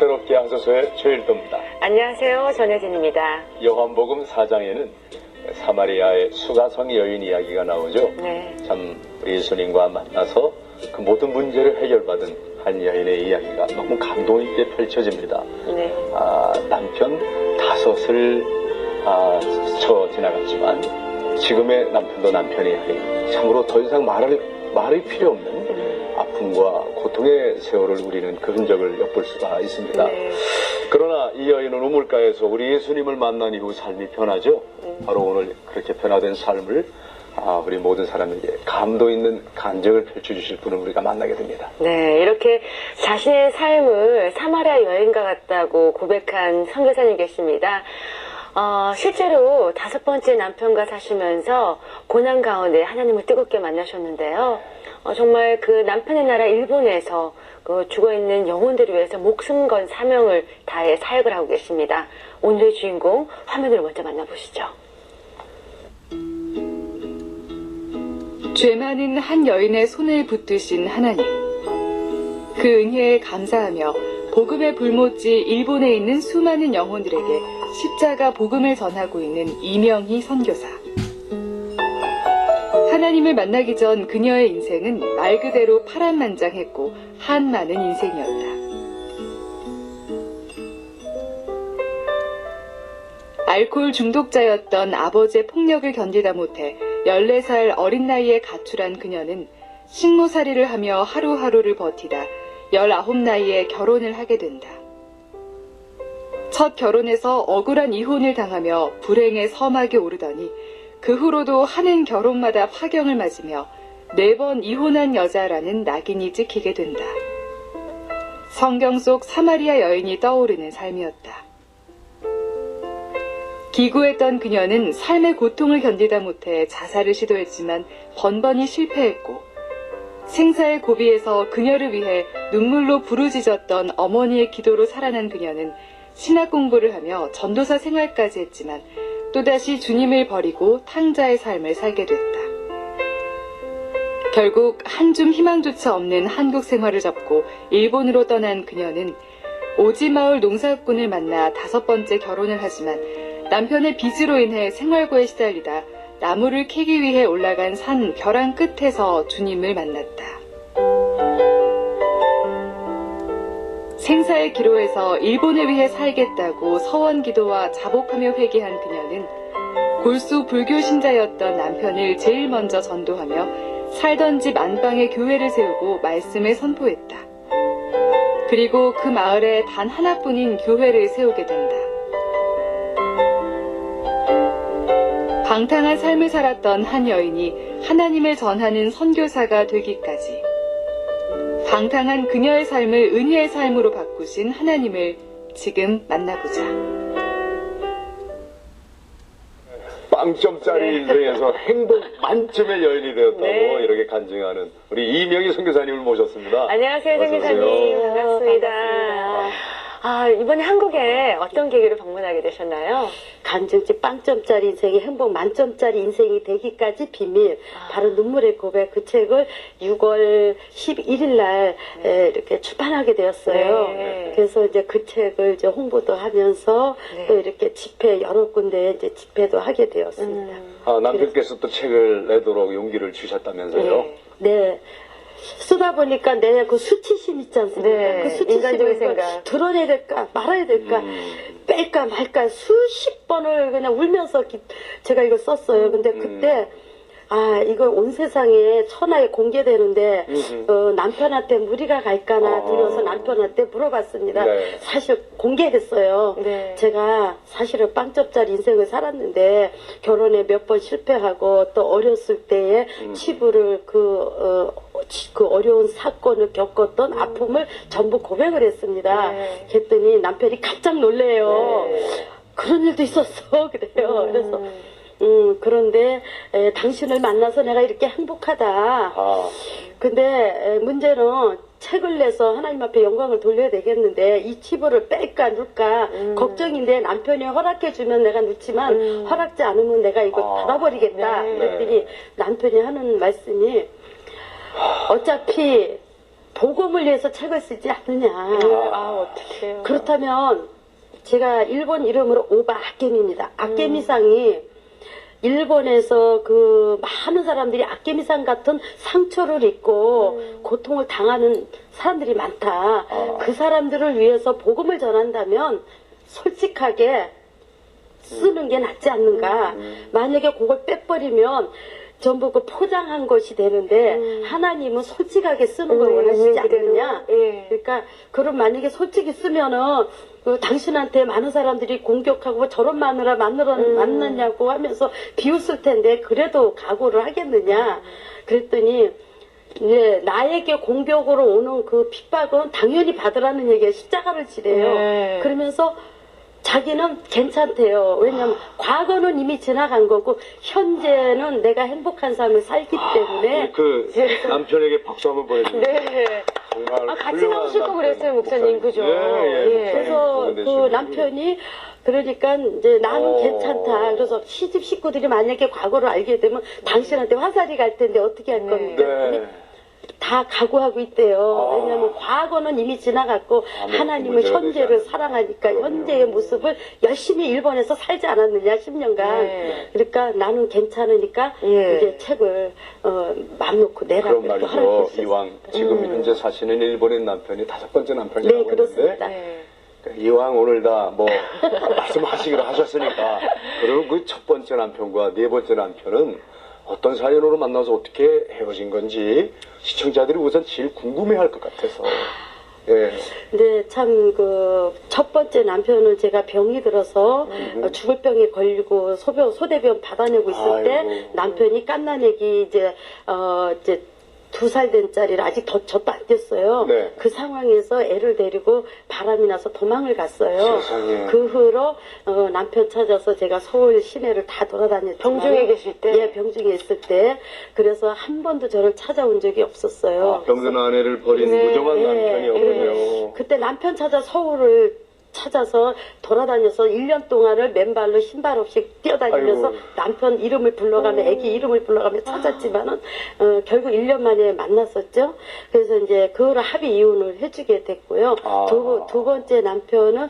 새롭게 하소서의 최일도입니다. 안녕하세요. 전혜진입니다. 요한복음 4장에는 사마리아의 수가성 여인 이야기가 나오죠. 네. 참 예수님과 만나서 그 모든 문제를 해결받은 한 여인의 이야기가 너무 감동 있게 펼쳐집니다. 네. 남편 5을 스쳐 지나갔지만 지금의 남편도 남편이 아닌 참으로 더 이상 말이 필요 없는 아픔과 고통의 세월을 우리는 그 흔적을 엿볼 수가 있습니다. 네. 그러나 이 여인은 우물가에서 우리 예수님을 만난 이후 삶이 변하죠. 바로 오늘 그렇게 변화된 삶을 우리 모든 사람에게 감동 있는 간증을 펼쳐주실 분을 우리가 만나게 됩니다. 네, 이렇게 자신의 삶을 사마리아 여인과 같다고 고백한 선교사님 계십니다. 실제로 5번째 남편과 사시면서 고난 가운데 하나님을 뜨겁게 만나셨는데요. 정말 그 남편의 나라 일본에서 그 죽어있는 영혼들을 위해서 목숨 건 사명을 다해 사역을 하고 계십니다. 오늘의 주인공 화면으로 먼저 만나보시죠. 죄 많은 한 여인의 손을 붙드신 하나님. 그 은혜에 감사하며 복음의 불모지 일본에 있는 수많은 영혼들에게 십자가 복음을 전하고 있는 이명희 선교사. 하나님을 만나기 전 그녀의 인생은 말 그대로 파란만장했고 한많은 인생이었다. 알코올 중독자였던 아버지의 폭력을 견디다 못해 14살 어린 나이에 가출한 그녀는 식모살이를 하며 하루하루를 버티다 19 나이에 결혼을 하게 된다. 첫 결혼에서 억울한 이혼을 당하며 불행의 서막에 오르더니 그 후로도 하는 결혼마다 파경을 맞으며 4번 이혼한 여자라는 낙인이 찍히게 된다. 성경 속 사마리아 여인이 떠오르는 삶이었다. 기구했던 그녀는 삶의 고통을 견디다 못해 자살을 시도했지만 번번이 실패했고 생사의 고비에서 그녀를 위해 눈물로 부르짖었던 어머니의 기도로 살아난 그녀는 신학 공부를 하며 전도사 생활까지 했지만 또다시 주님을 버리고 탕자의 삶을 살게 됐다. 결국 한 줌 희망조차 없는 한국 생활을 접고 일본으로 떠난 그녀는 오지마을 농사꾼을 만나 5번째 결혼을 하지만 남편의 빚으로 인해 생활고에 시달리다 나무를 캐기 위해 올라간 산 벼랑 끝에서 주님을 만났다. 생사의 기로에서 일본을 위해 살겠다고 서원기도와 자복하며 회개한 그녀는 골수 불교 신자였던 남편을 제일 먼저 전도하며 살던 집 안방에 교회를 세우고 말씀을 선포했다. 그리고 그 마을에 단 하나뿐인 교회를 세우게 된다. 방탕한 삶을 살았던 한 여인이 하나님을 전하는 선교사가 되기까지 방탕한 그녀의 삶을 은혜의 삶으로 바꾸신 하나님을 지금 만나보자. 빵점짜리 인생에서 행복 만점의 여인이 되었다고 네. 이렇게 간증하는 우리 이명희 선교사님을 모셨습니다. 안녕하세요, 어서 선교사님. 오세요. 반갑습니다. 이번에 한국에 어떤 계기로 방문하게 되셨나요? 간증집 빵점짜리 인생이 행복 만점짜리 인생이 되기까지 비밀 바로 눈물의 고백 그 책을 6월 11일 날 이렇게 출판하게 되었어요. 네. 그래서 이제 그 책을 이제 홍보도 하면서 네. 또 이렇게 집회 여러 군데 이제 집회도 하게 되었습니다. 남편께서 또 책을 내도록 용기를 주셨다면서요? 네. 쓰다 보니까 내 그 수치심 있지 않습니까? 네, 그 인간적인 수치심을 생각. 드러내야 될까 말아야 될까 뺄까 말까 수십 번을 그냥 울면서 제가 이걸 썼어요. 근데 그때 이거 온 세상에 천하에 공개되는데 남편한테 무리가 갈까나 두려워서 남편한테 물어봤습니다. 네. 사실 공개했어요. 네. 제가 사실은 빵점짜리 인생을 살았는데 결혼에 몇 번 실패하고 또 어렸을 때에 치부를 그 어려운 사건을 겪었던 아픔을 전부 고백을 했습니다. 네. 그랬더니 남편이 깜짝 놀래요. 네. 그런 일도 있었어. 그래요. 그래서 그런데 당신을 만나서 내가 이렇게 행복하다. 근데 문제는 책을 내서 하나님 앞에 영광을 돌려야 되겠는데 이 치부를 뺄까 눌까 걱정인데 남편이 허락해주면 내가 놓지만 허락지 않으면 내가 이거 닫아버리겠다. 네. 그랬더니 남편이 하는 말씀이 어차피 복음을 위해서 책을 쓰지 않느냐. 어떡해요. 그렇다면 제가 일본 이름으로 오바 아케미입니다. 아케미상이 일본에서 그 많은 사람들이 아케미상 같은 상처를 입고 고통을 당하는 사람들이 많다. 그 사람들을 위해서 복음을 전한다면 솔직하게 쓰는 게 낫지 않는가. 만약에 그걸 빼버리면 전부 그 포장한 것이 되는데 하나님은 솔직하게 쓰는 걸 원하시지 않느냐. 예. 그러니까 그럼 만약에 솔직히 쓰면은 그 당신한테 많은 사람들이 공격하고 저런 마누라 만났냐고 하면서 비웃을 텐데 그래도 각오를 하겠느냐. 그랬더니 예, 나에게 공격으로 오는 그 핍박은 당연히 받으라는 얘기예요. 십자가를 지래요. 네. 그러면서 자기는 괜찮대요. 왜냐면 과거는 이미 지나간 거고 현재는 내가 행복한 삶을 살기 때문에 그 남편에게 박수 한번 보내주세요. 네. 정말 같이 훌륭한 나오실 거 남편, 그랬어요, 목사님. 그죠? 예. 그래서 그 남편이 그러니까 이제 나는 괜찮다. 그래서 시집 식구들이 만약에 과거를 알게 되면 당신한테 화살이 갈 텐데 어떻게 할 겁니까? 네. 다 각오하고 있대요. 왜냐하면 과거는 이미 지나갔고 하나님은 현재를 사랑하니까 현재의 모습을 열심히 일본에서 살지 않았느냐 10년간. 네. 그러니까 나는 괜찮으니까 예. 이제 책을 맘 놓고 내라고 그런 말이죠. 허락했어요. 이왕 지금 현재 사시는 일본인 남편이 5번째 남편이라고 네, 그렇습니다. 했는데 이왕 오늘 다 뭐 말씀하시기로 하셨으니까 그러면 그 첫 번째 남편과 네 번째 남편은 어떤 사연으로 만나서 어떻게 헤어진 건지 시청자들이 우선 제일 궁금해할 것 같아서. 예. 근데 참 그 첫 번째 남편은 제가 병이 들어서 죽을 병에 걸리고 소대변 받아내고 있을 때 아이고. 남편이 갓난애기 이제 2살 된 짜리를 아직 젖도 안 뗐어요. 네. 그 상황에서 애를 데리고 바람이 나서 도망을 갔어요. 세상에. 그 후로 남편 찾아서 제가 서울 시내를 다 돌아다녔지만 병중에 계실 때? 예, 병중에 있을 때 그래서 한 번도 저를 찾아온 적이 없었어요. 병든 아내를 버린 무정한 남편이었군요. 그때 남편 찾아 서울을 찾아서 돌아다녀서 1년 동안을 맨발로 신발 없이 뛰어다니면서 아이고. 남편 이름을 불러가며 애기 이름을 불러가며 찾았지만은 결국 1년 만에 만났었죠. 그래서 이제 그거를 합의 이혼을 해주게 됐고요. 두 번째 남편은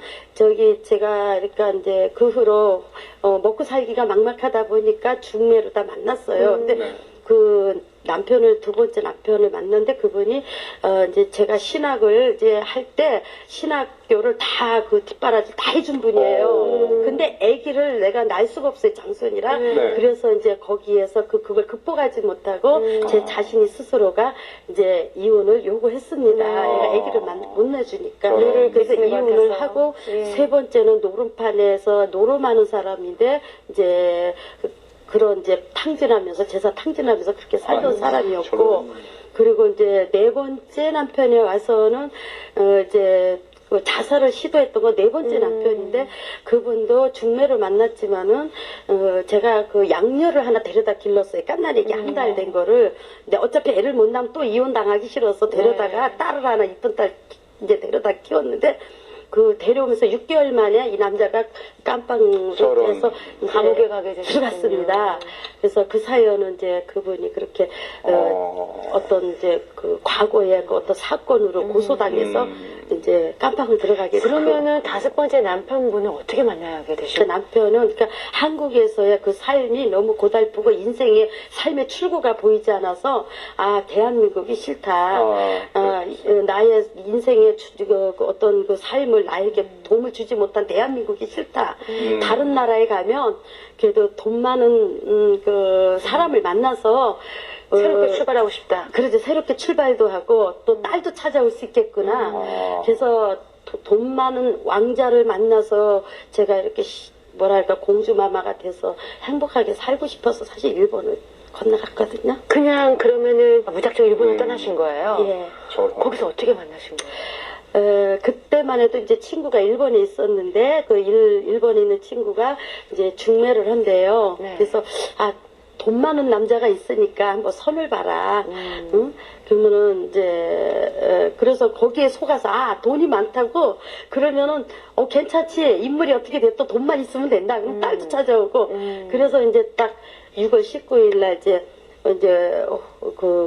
제가 그러니까 이제 그 후로 먹고 살기가 막막하다 보니까 중매로 다 만났어요. 근데 네. 그 두 번째 남편을 만났는데 그분이 이제 제가 신학을 이제 할 때 신학교를 다 그 뒷바라지 다 해준 분이에요. 근데 아기를 내가 날 수가 없어요, 장손이라. 네. 그래서 이제 거기에서 그걸 극복하지 못하고 제 자신이 스스로가 이제 이혼을 요구했습니다. 얘가 아기를 못 내주니까. 저런. 그래서 있을 것 이혼을 같아서. 하고 예. 세 번째는 노름판에서 노름하는 사람인데 이제 그런 이제 탕진하면서 제사 탕진하면서 그렇게 살던 아유, 사람이었고 저런. 그리고 이제 네 번째 남편에 와서는 이제 그 자살을 시도했던 건 네 번째 남편인데 그분도 중매를 만났지만은 제가 그 양녀를 하나 데려다 길렀어요. 갓난애기 한 달 된 거를. 근데 어차피 애를 못 낳으면 또 이혼 당하기 싫어서 데려다가 딸을 하나 이쁜 딸 이제 데려다 키웠는데 그 데려오면서 6개월 만에 이 남자가 깜빵으로 저런. 해서 감옥에 가게 되셨군요. 들어갔습니다. 그래서 그 사연은 이제 그분이 그렇게 어떤 이제 그 과거의 그 어떤 사건으로 고소당해서 이제 깜빵을 들어가게 됐고 그러면은 5번째 남편분은 어떻게 만나게 그 되셨어요? 남편은 그러니까 한국에서의 그 삶이 너무 고달프고 인생의 삶의 출구가 보이지 않아서 대한민국이 싫다. 나의 인생의 그 어떤 그 삶을 나에게 도움을 주지 못한 대한민국이 싫다. 다른 나라에 가면 그래도 돈 많은 그 사람을 만나서 새롭게 출발하고 싶다. 그래도 새롭게 출발도 하고 또 딸도 찾아올 수 있겠구나. 그래서 돈 많은 왕자를 만나서 제가 이렇게 뭐랄까 공주마마가 돼서 행복하게 살고 싶어서 사실 일본을 건너갔거든요. 그냥 그러면은 무작정 일본을 떠나신 거예요? 예. 거기서 어떻게 만나신 거예요? 그때만 해도 이제 친구가 일본에 있었는데 그 일본에 있는 친구가 이제 중매를 한대요. 네. 그래서 돈 많은 남자가 있으니까 한번 선을 봐라. 응? 그러면은 이제 그래서 거기에 속아서 돈이 많다고 그러면은 괜찮지. 인물이 어떻게 돼? 또 돈만 있으면 된다. 그럼 딸도 찾아오고. 그래서 이제 딱 6월 19일 날 이제 이제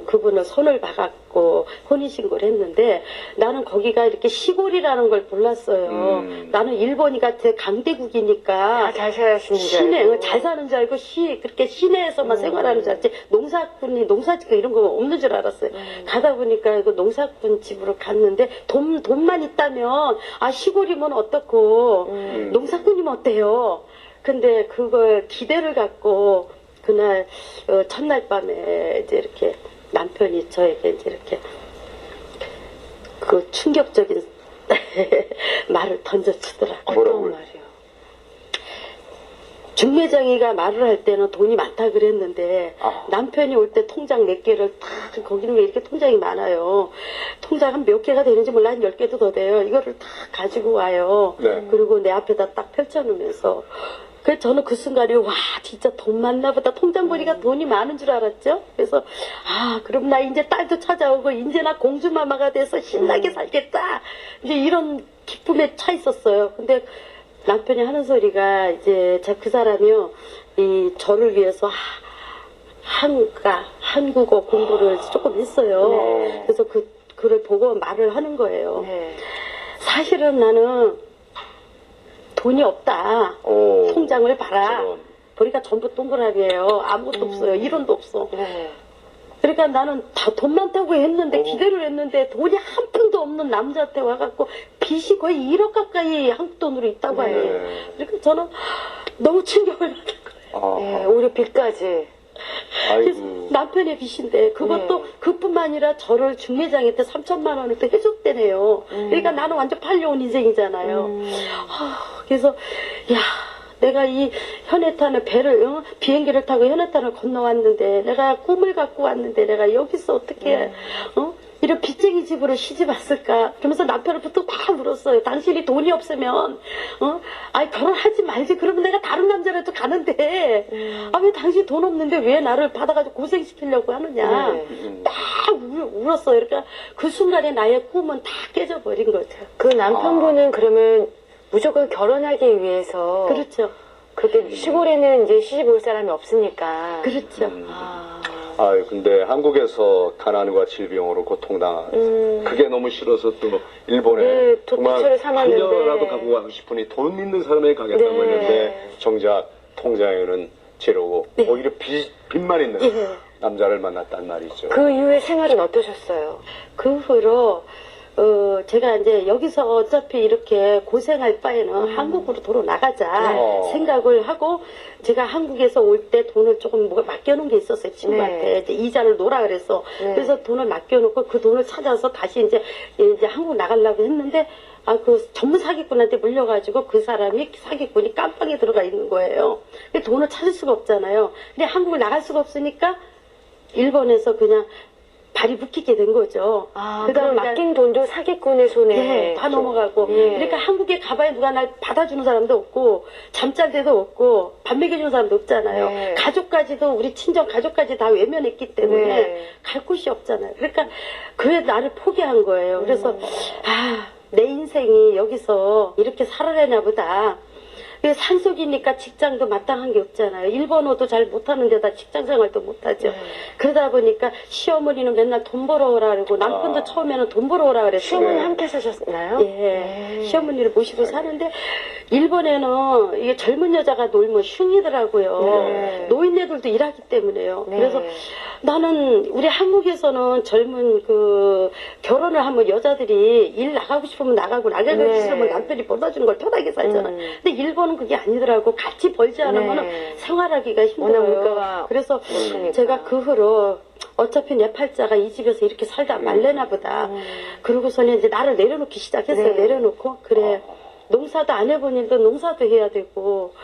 그분을 손을 봐갖고 혼인신고를 했는데 나는 거기가 이렇게 시골이라는 걸 몰랐어요. 나는 일본이 같아 강대국이니까 잘 사시는 줄 시내 알고. 잘 사는 줄 알고 그렇게 시내에서만 생활하는 줄 알았지 농사꾼이 농사짓고 이런 거 없는 줄 알았어요. 가다 보니까 그 농사꾼 집으로 갔는데 돈만 있다면 시골이면 어떻고 농사꾼이면 어때요? 근데 그걸 기대를 갖고 그날 첫날 밤에 이제 이렇게 남편이 저에게 이제 이렇게 그 충격적인 말을 던져주더라고요. 뭐라고요? 어떤 말이요? 중매장이가 말을 할 때는 돈이 많다 그랬는데 아. 남편이 올 때 통장 몇 개를 탁 거기는 왜 이렇게 통장이 많아요. 통장 한 몇 개가 되는지 몰라 한 10개도 더 돼요. 이거를 다 가지고 와요. 네. 그리고 내 앞에다 딱 펼쳐놓으면서 그래서 저는 그 순간에 와 진짜 돈 많나 보다. 통장 보니까 돈이 많은 줄 알았죠. 그래서 그럼 나 이제 딸도 찾아오고 이제 나 공주마마가 돼서 신나게 살겠다. 이제 이런 기쁨에 차 있었어요. 근데 남편이 하는 소리가 이제 그 사람이요 이 저를 위해서 한국어 공부를 조금 했어요. 네. 그래서 그를 보고 말을 하는 거예요. 네. 사실은 나는 돈이 없다. 오. 통장을 봐라. 저런. 보니까 전부 동그라미예요. 아무것도 없어요. 1원도 없어. 네. 그러니까 나는 다 돈 많다고 했는데 기대를 했는데 돈이 한 푼도 없는 남자한테 와갖고 빚이 거의 1억 가까이 한국 돈으로 있다고 하니 네. 그러니까 저는 너무 충격을 받은 거예요. 네, 오히려 빚까지. 그래서 아이고. 남편의 빚인데 그것도 네. 그뿐만 아니라 저를 중매장한테 3천만 원을 또 해줬대네요. 그러니까 나는 완전 팔려온 인생이잖아요. 그래서 야 내가 이 현해탄을 비행기를 타고 현해탄을 건너왔는데 내가 꿈을 갖고 왔는데 내가 여기서 어떻게 이런 빚쟁이 집으로 시집 왔을까? 그러면서 남편을부터 다 물었어요. 당신이 돈이 없으면 결혼하지 말지. 그러면 내가 다른 남자라도 가는데 왜 당신 돈 없는데 왜 나를 받아가지고 고생시키려고 하느냐. 네. 딱 울었어요. 그러니까 그 순간에 나의 꿈은 다 깨져버린 거죠. 그 남편분은 그러면 무조건 결혼하기 위해서 그렇죠. 그렇게 시골에는 이제 시집 올 사람이 없으니까. 그렇죠. 근데 한국에서 가난과 질병으로 고통당한 그게 너무 싫어서 또 일본에 네, 정말 도피처를 삼았는데. 8년이라도 가고 가고 싶으니 돈 있는 사람에게 가겠다고 네. 했는데 정작 통장에는 제로고 오히려 빚만 있는 남자를 만났단 말이죠. 그 이후에 생활은 어떠셨어요? 그 후로 제가 이제 여기서 어차피 이렇게 고생할 바에는 한국으로 도로 나가자 생각을 하고 제가 한국에서 올 때 돈을 조금 맡겨놓은 게 있었어요. 친구한테. 네. 이제 이자를 놓으라 그랬어. 네. 그래서 돈을 맡겨놓고 그 돈을 찾아서 다시 이제 한국 나가려고 했는데 그 전문 사기꾼한테 물려가지고 그 사람이 사기꾼이 깜빵에 들어가 있는 거예요. 근데 돈을 찾을 수가 없잖아요. 근데 한국을 나갈 수가 없으니까 일본에서 그냥 발이 묶이게 된 거죠. 그럼 맡긴 돈도 사기꾼의 손에 네, 다 넘어가고. 그러니까 한국에 가봐야 누가 날 받아주는 사람도 없고, 잠잘 데도 없고, 밥 먹여주는 사람도 없잖아요. 네. 가족까지도, 우리 친정 가족까지 다 외면했기 때문에 네. 갈 곳이 없잖아요. 그러니까 그에 나를 포기한 거예요. 그래서, 내 인생이 여기서 이렇게 살아내나 보다. 산속이니까 직장도 마땅한 게 없잖아요. 일본어도 잘 못하는 데다 직장 생활도 못하죠. 그러다 보니까 시어머니는 맨날 돈 벌어오라 그러고 남편도 처음에는 돈 벌어오라 그랬어요. 시어머니 함께 사셨나요? 예. 시어머니를 모시고 사는데 일본에는 이게 젊은 여자가 놀면 흉이더라고요. 노인네들도 일하기 때문에요. 네. 그래서 나는 우리 한국에서는 젊은 결혼을 하면 여자들이 일 나가고 싶으면 나가고 나가기 싫으면 남편이 벌어주는 걸 편하게 살잖아요. 근데 일본은 그게 아니더라고. 같이 벌지 않으면 생활하기가 워낙 힘들어요. 물가가 그래서 높으니까. 제가 그 후로 어차피 내 팔자가 이 집에서 이렇게 살다 말래나 보다. 그러고서는 이제 나를 내려놓기 시작했어요. 내려놓고 그래 농사도 안 해보니까 농사도 해야 되고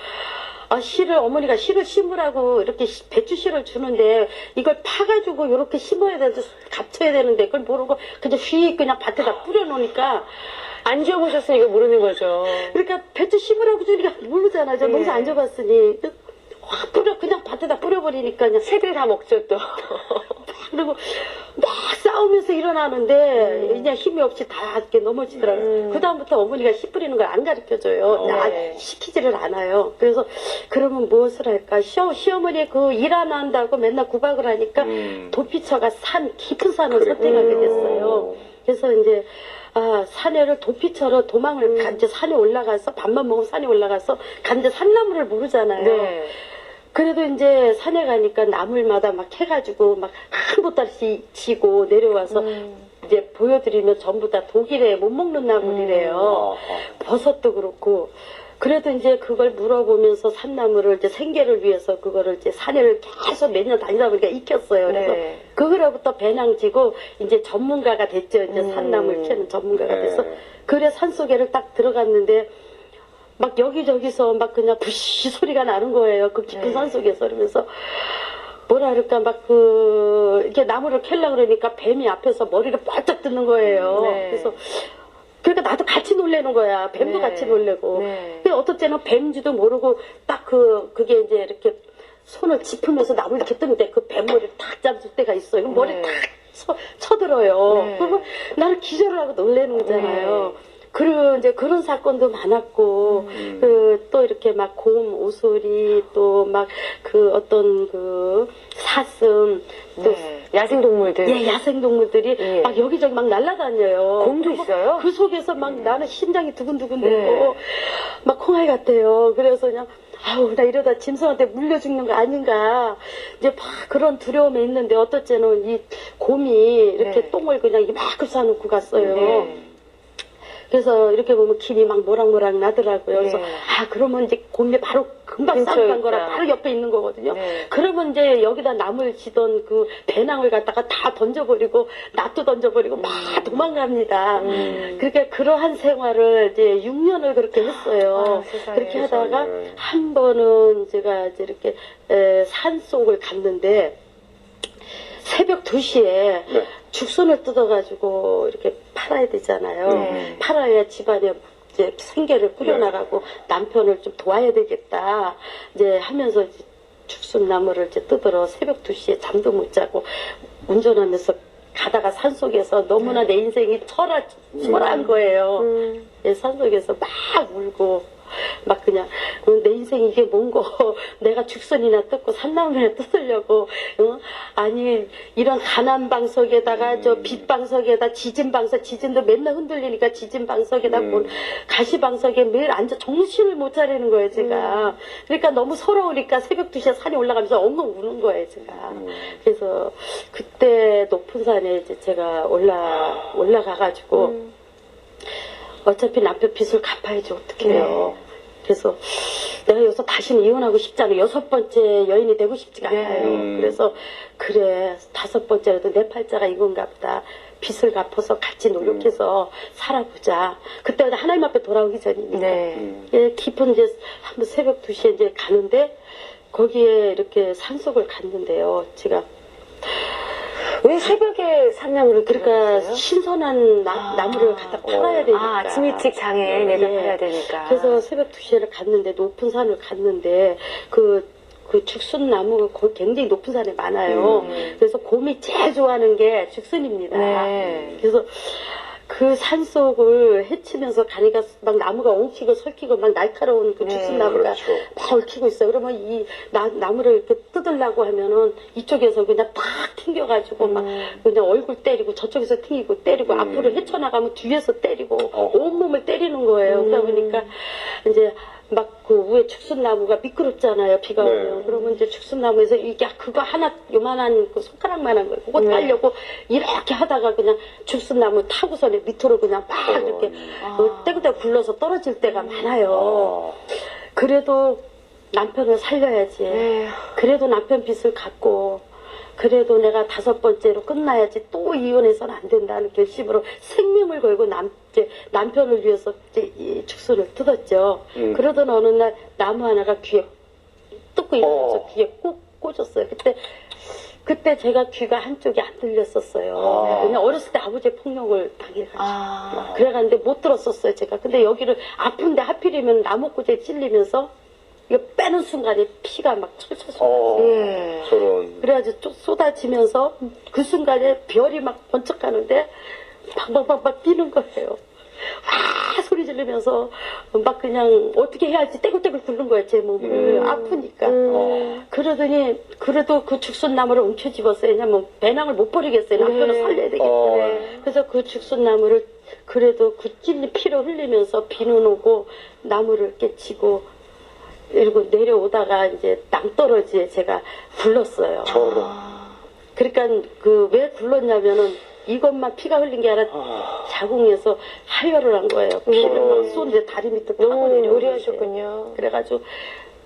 어머니가 씨를 심으라고 이렇게 배추 씨를 주는데 이걸 파가지고 이렇게 심어야 되는데 값쳐야 되는데 그걸 모르고 그냥 밭에다 뿌려놓으니까 안 지어보셨으니까 모르는 거죠. 그러니까 배추 심으라고 주니까 모르잖아요. 저 농사 안 줘봤으니 확 그냥 밭에다 뿌려버리니까 그냥 새들 다 먹죠 또. 그리고 막 싸우면서 일어나는데 그냥 힘이 없이 다 이렇게 넘어지더라고요. 그다음부터 어머니가 씨 뿌리는 걸 안 가르쳐줘요. 네. 시키지를 않아요. 그래서 그러면 무엇을 할까? 시어머니 그 일 안 한다고 맨날 구박을 하니까 도피처가 깊은 산을 선택하게 됐어요. 그래서 이제 산에를 도피처로 도망을 이제 산에 올라가서 밥만 먹으면 산에 올라가서 간데 산나물을 모르잖아요. 네. 그래도 이제 산에 가니까 나물마다 막 해가지고 막 한 보따리씩 지고 내려와서 이제 보여드리면 전부 다 독이래, 못 먹는 나물이래요. 버섯도 그렇고. 그래도 이제 그걸 물어보면서 산나물을 이제 생계를 위해서 그거를 이제 산에를 계속 매년 다니다 보니까 익혔어요. 그래서 네. 그거로부터 배낭지고 이제 전문가가 됐죠. 이제 산나물 캐는 전문가가 돼서. 그래 산속에를 딱 들어갔는데 막 여기저기서 막 그냥 부시 소리가 나는 거예요. 그 깊은 산속에서. 그러면서 뭐라 그럴까 막 이렇게 나무를 캘려고 그러니까 뱀이 앞에서 머리를 바짝 드는 거예요. 네. 그래서 그러니까 나도 같이 놀래는 거야. 뱀도 네. 같이 놀래고. 네. 근데 어떨 때는 뱀인지도 모르고 딱 그게 이제 이렇게 손을 짚으면서 나무 이렇게 뜨는데 그 뱀 머리를 탁 잡을 때가 있어요. 머리 네. 탁 쳐들어요. 네. 그러면 나는 기절을 하고 놀래는 거잖아요. 그리고 이제 그런 사건도 많았고, 또 이렇게 막 곰, 오소리, 또 막 어떤 사슴, 또 네. 야생동물들. 예, 야생동물들이 예. 막 여기저기 막 날아다녀요. 곰도 있어요? 그 속에서 막 나는 심장이 두근두근 네. 되고, 막 콩알 같아요. 그래서 그냥, 아우, 나 이러다 짐승한테 물려 죽는 거 아닌가. 이제 막 그런 두려움에 있는데, 어떨 때는 이 곰이 이렇게 네. 똥을 그냥 이만큼 싸놓고 갔어요. 네. 그래서 이렇게 보면 김이 막 모락모락 나더라고요. 그래서 네. 그러면 이제 곰이 바로 금방 근처에 싸고 간 거랑 있다. 바로 옆에 있는 거거든요. 네. 그러면 이제 여기다 나물 지던 그 배낭을 갖다가 다 던져버리고 낫도 던져버리고 막 도망갑니다. 그러니까 그러한 생활을 이제 6년을 그렇게 했어요. 아, 세상에. 그렇게 하다가 세상에. 한 번은 제가 이제 이렇게 산속을 갔는데 새벽 2시에 네. 죽순을 뜯어가지고 이렇게 팔아야 되잖아요. 팔아야 집안에 이제 생계를 꾸려나가고 남편을 좀 도와야 되겠다. 이제 하면서 이제 죽순나무를 이제 뜯으러 새벽 2시에 잠도 못 자고 운전하면서 가다가 산속에서 너무나 내 인생이 초라한 거예요. 예, 산속에서 막 울고 막 그냥 내 인생이 이게 뭔고 내가 죽순이나 뜯고 산나물이나 뜯으려고 아니 이런 가난 방석에다가 저 빛 방석에다 지진 방석 지진도 맨날 흔들리니까 지진 방석에다 본 가시 방석에 매일 앉아 정신을 못 차리는 거예요 제가. 그러니까 너무 서러우니까 새벽 2시에 산에 올라가면서 엉엉 우는 거예요 제가. 그래서 그때 높은 산에 이제 제가 올라가가지고 어차피 남편 빚을 갚아야지 어떡해요. 그래서 내가 여기서 다시는 이혼하고 싶지 않아. 6번째 여인이 되고 싶지가 않아요. 그래서 그래 5번째라도 내 팔자가 이건가 보다. 빚을 갚아서 같이 노력해서 살아보자. 그때 하나님 앞에 돌아오기 전이니까. 네. 예, 깊은 이제 한번 새벽 2시에 이제 가는데 거기에 이렇게 산속을 갔는데요. 제가 왜 새벽에 산나물을 그러니까 들어갔어요? 신선한 나무를 갖다 팔아야 되니까. 아침 일찍 장에 내다 예. 팔아야 되니까. 그래서 새벽 2시에 갔는데 높은 산을 갔는데 그 죽순나무 굉장히 높은 산에 많아요. 그래서 곰이 제일 좋아하는 게 죽순입니다. 네. 그래서 그 산속을 헤치면서 가니까 막 나무가 엉키고 설키고 막 날카로운 그 죽순나무가 그렇죠. 막 얽히고 있어요. 그러면 이 나무를 이렇게 뜯으려고 하면은 이쪽에서 그냥 탁 튕겨가지고 막 그냥 얼굴 때리고 저쪽에서 튕기고 때리고 앞으로 헤쳐나가면 뒤에서 때리고 온몸을 때리는 거예요. 그러다 보니까 이제 막 그 위에 죽순나무가 미끄럽잖아요. 비가 오면. 그러면 이제 죽순나무에서 이게 그거 하나 요만한 그 손가락만한 거 그거 따려고 이렇게 하다가 그냥 죽순나무 타고서는 밑으로 그냥 막 이렇게 떼구떼구 굴러서 떨어질 때가 많아요. 그래도 남편을 살려야지. 그래도 남편 빚을 갚고 그래도 내가 5번째로 끝나야지 또 이혼해서는 안 된다는 결심으로 생명을 걸고 남편을 위해서 이제 이 죽순을 뜯었죠. 그러던 어느 날 나무 하나가 귀에 뜯고 일어나서 귀에 꼭 꽂았어요. 그때 제가 귀가 한쪽이 안 들렸었어요. 왜냐면 어렸을 때 아버지의 폭력을 당해가지고. 그래가는데 못 들었었어요, 제가. 근데 여기를 아픈데 하필이면 나무꽂이에 찔리면서 이거 빼는 순간에 피가 막 철철 예. 저런. 그래가지고 쭉 쏟아지면서 그 순간에 별이 막 번쩍하는데 방방방방 뛰는 거예요. 와 소리 지르면서 막 그냥 어떻게 해야지 떼굴떼굴 굴는 거예요 제 몸을 아프니까. 그러더니 그래도 그 죽순나무를 움켜쥐었어요. 왜냐면 배낭을 못 버리겠어요. 남편을 살려야 되겠다. 그래서 그 죽순나무를 그래도 그 찔린 피로 흘리면서 비는 오고 나무를 이렇게 치고 그리고 내려오다가 이제 낭떠러지에 제가 굴렀어요. 저런. 그러니까 그 왜 굴렀냐면은 이것만 피가 흘린 게 아니라 자궁에서 하혈을 한 거예요. 피를 막 쏘는데 다리 밑에 파고 내려오고 무리하셨군요. 그래가지고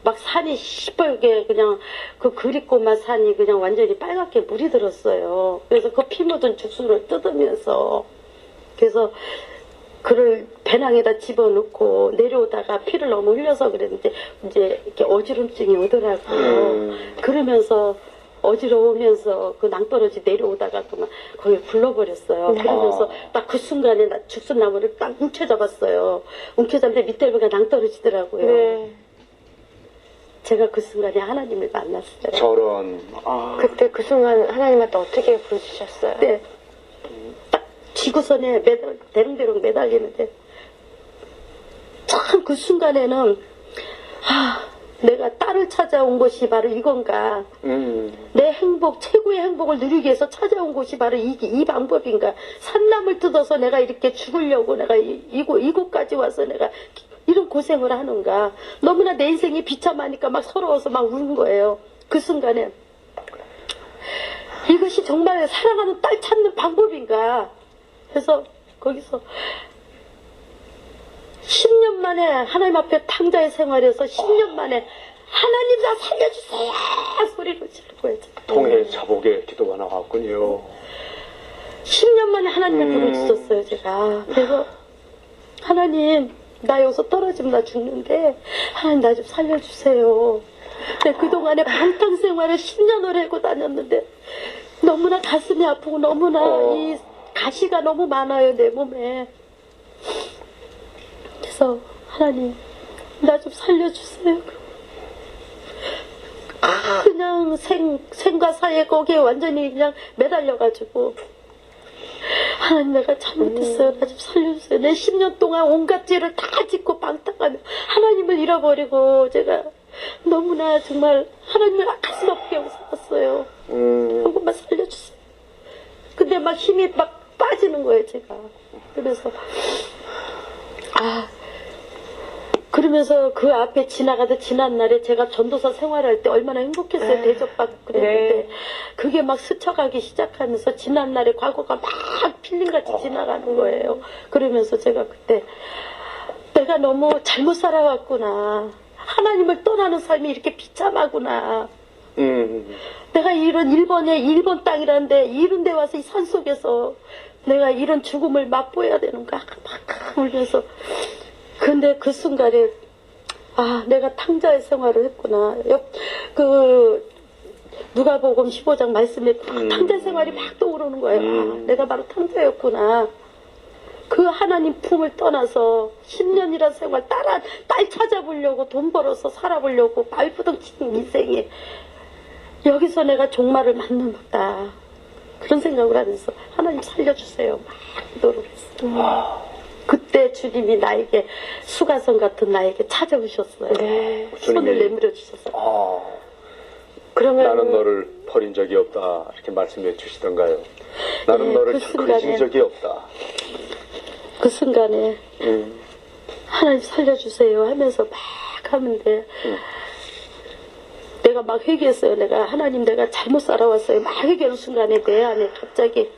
막 산이 시뻘게 그냥 그 그립고만 산이 그냥 완전히 빨갛게 물이 들었어요. 그래서 그 피 묻은 죽순을 뜯으면서 그래서 그를 배낭에다 집어넣고 내려오다가 피를 너무 흘려서 그랬는데 이제 이렇게 어지럼증이 오더라고요. 그러면서 어지러우면서 그 낭떠러지 내려오다가 그만 거기 굴러버렸어요. 그러면서 딱 그 순간에 나 죽순나무를 딱 움켜잡았어요. 움켜잡는데 밑에가 낭떠러지더라고요. 네. 제가 그 순간에 하나님을 만났어요. 저런. 그때 그 순간 하나님한테 어떻게 부르짖으셨어요? 네. 딱 지구선에 대롱대롱 매달리는데 참 그 순간에는 내가 딸을 찾아온 곳이 바로 이건가. 내 행복, 최고의 행복을 누리기 위해서 찾아온 곳이 바로 이 방법인가. 산나물 뜯어서 내가 이렇게 죽으려고 내가 이곳까지 와서 내가 이런 고생을 하는가. 너무나 내 인생이 비참하니까 막 서러워서 막 우는 거예요. 그 순간에 이것이 정말 사랑하는 딸 찾는 방법인가. 그래서 거기서 10년 만에 하나님 앞에 탕자의 생활에서 10년 만에 하나님 나 살려주세요 소리를 지르고 통해 자복의 기도가 나왔군요. 10년 만에 하나님을 부르짖었어요 제가. 그래서 하나님 나 여기서 떨어지면 나 죽는데 하나님 나 좀 살려주세요. 내가 그동안에 방탕 생활을 10년을 하고 다녔는데 너무나 가슴이 아프고 너무나 이 가시가 너무 많아요 내 몸에. 그래서 하나님 나 좀 살려주세요. 그냥 생과 사의 거기에 완전히 그냥 매달려가지고 하나님 내가 잘못했어요. 나 좀 살려주세요. 내 10년 동안 온갖 죄를 다 짓고 방탕하며 하나님을 잃어버리고 제가 너무나 정말 하나님을 가슴 아프게 하고 살았어요. 한 번만 살려주세요. 근데 막 힘이 막 빠지는 거예요 제가. 그러면서 그 앞에 지나가다 지난 날에 제가 전도사 생활할 때 얼마나 행복했어요. 대접받고 그랬는데 그게 막 스쳐가기 시작하면서 지난 날에 과거가 막 필름같이 지나가는 거예요. 그러면서 제가 그때 내가 너무 잘못 살아왔구나. 하나님을 떠나는 삶이 이렇게 비참하구나. 내가 이런 일본 땅이라는데 이런 데 와서 이 산속에서 내가 이런 죽음을 맛보아야 되는가 막 울면서. 근데 그 순간에 내가 탕자의 생활을 했구나. 누가복음 15장 말씀에 탕자 생활이 막 떠오르는 거예요. 내가 바로 탕자였구나. 그 하나님 품을 떠나서 10년이란 생활 딸 찾아보려고 돈 벌어서 살아보려고 발부둥 치는 인생이 여기서 내가 종말을 맞는다. 그런 생각을 하면서 하나님 살려주세요. 막 기도를 했어요. 그때 주님이 나에게 수가성 같은 나에게 찾아오셨어요. 네. 손을 내밀어 주셨어요. 그러면 나는 너를 버린 적이 없다 이렇게 말씀해 주시던가요? 나는 네, 너를 그 순간에, 그리신 적이 없다. 그 순간에 하나님 살려주세요 하면서 막 하는데 내가 막 회개했어요. 하나님 내가 잘못 살아왔어요. 막 회개하는 순간에 내 안에 갑자기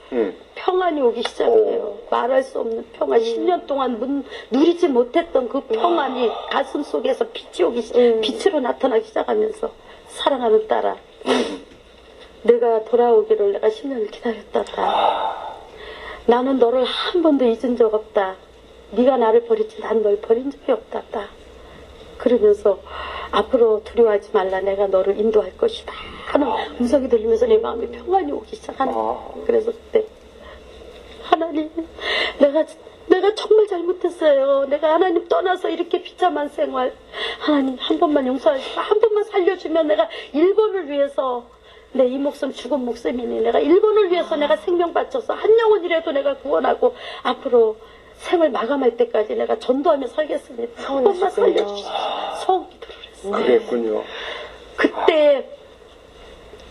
평안이 오기 시작해요. 말할 수 없는 평안. 10년 동안 누리지 못했던 그 평안이 가슴 속에서 빛으로 나타나기 시작하면서 사랑하는 딸아 내가 돌아오기를 내가 10년을 기다렸다. 나는 너를 한 번도 잊은 적 없다. 네가 나를 버리지 난 널 버린 적이 없다. 그러면서 앞으로 두려워하지 말라. 내가 너를 인도할 것이다 하는 음성이 들리면서 내 마음에 평안이 오기 시작하는 거예요. 그래서 그때 하나님 내가 내가 정말 잘못했어요. 내가 하나님 떠나서 이렇게 비참한 생활, 하나님 한 번만 용서하시고 한 번만 살려주면 내가 일본을 위해서, 내 이 목숨 죽은 목숨이니 내가 일본을 위해서 내가 생명 바쳐서 한 영혼이라도 내가 구원하고 앞으로 생을 마감할 때까지 내가 전도하며 살겠습니다. 한 번만 살려주시고 성기도를 했어요. 그랬군요. 그때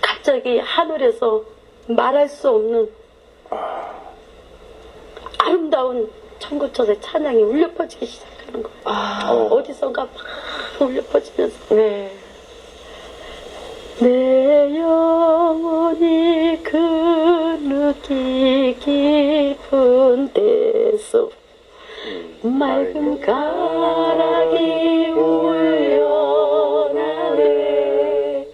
갑자기 하늘에서 말할 수 없는 아름다운 천국천의 찬양이 울려 퍼지기 시작하는 거예요. 어디선가 막 울려 퍼지면서 네. 내 영혼이 그느끼 깊은 데서 맑은 가락이 울려나네.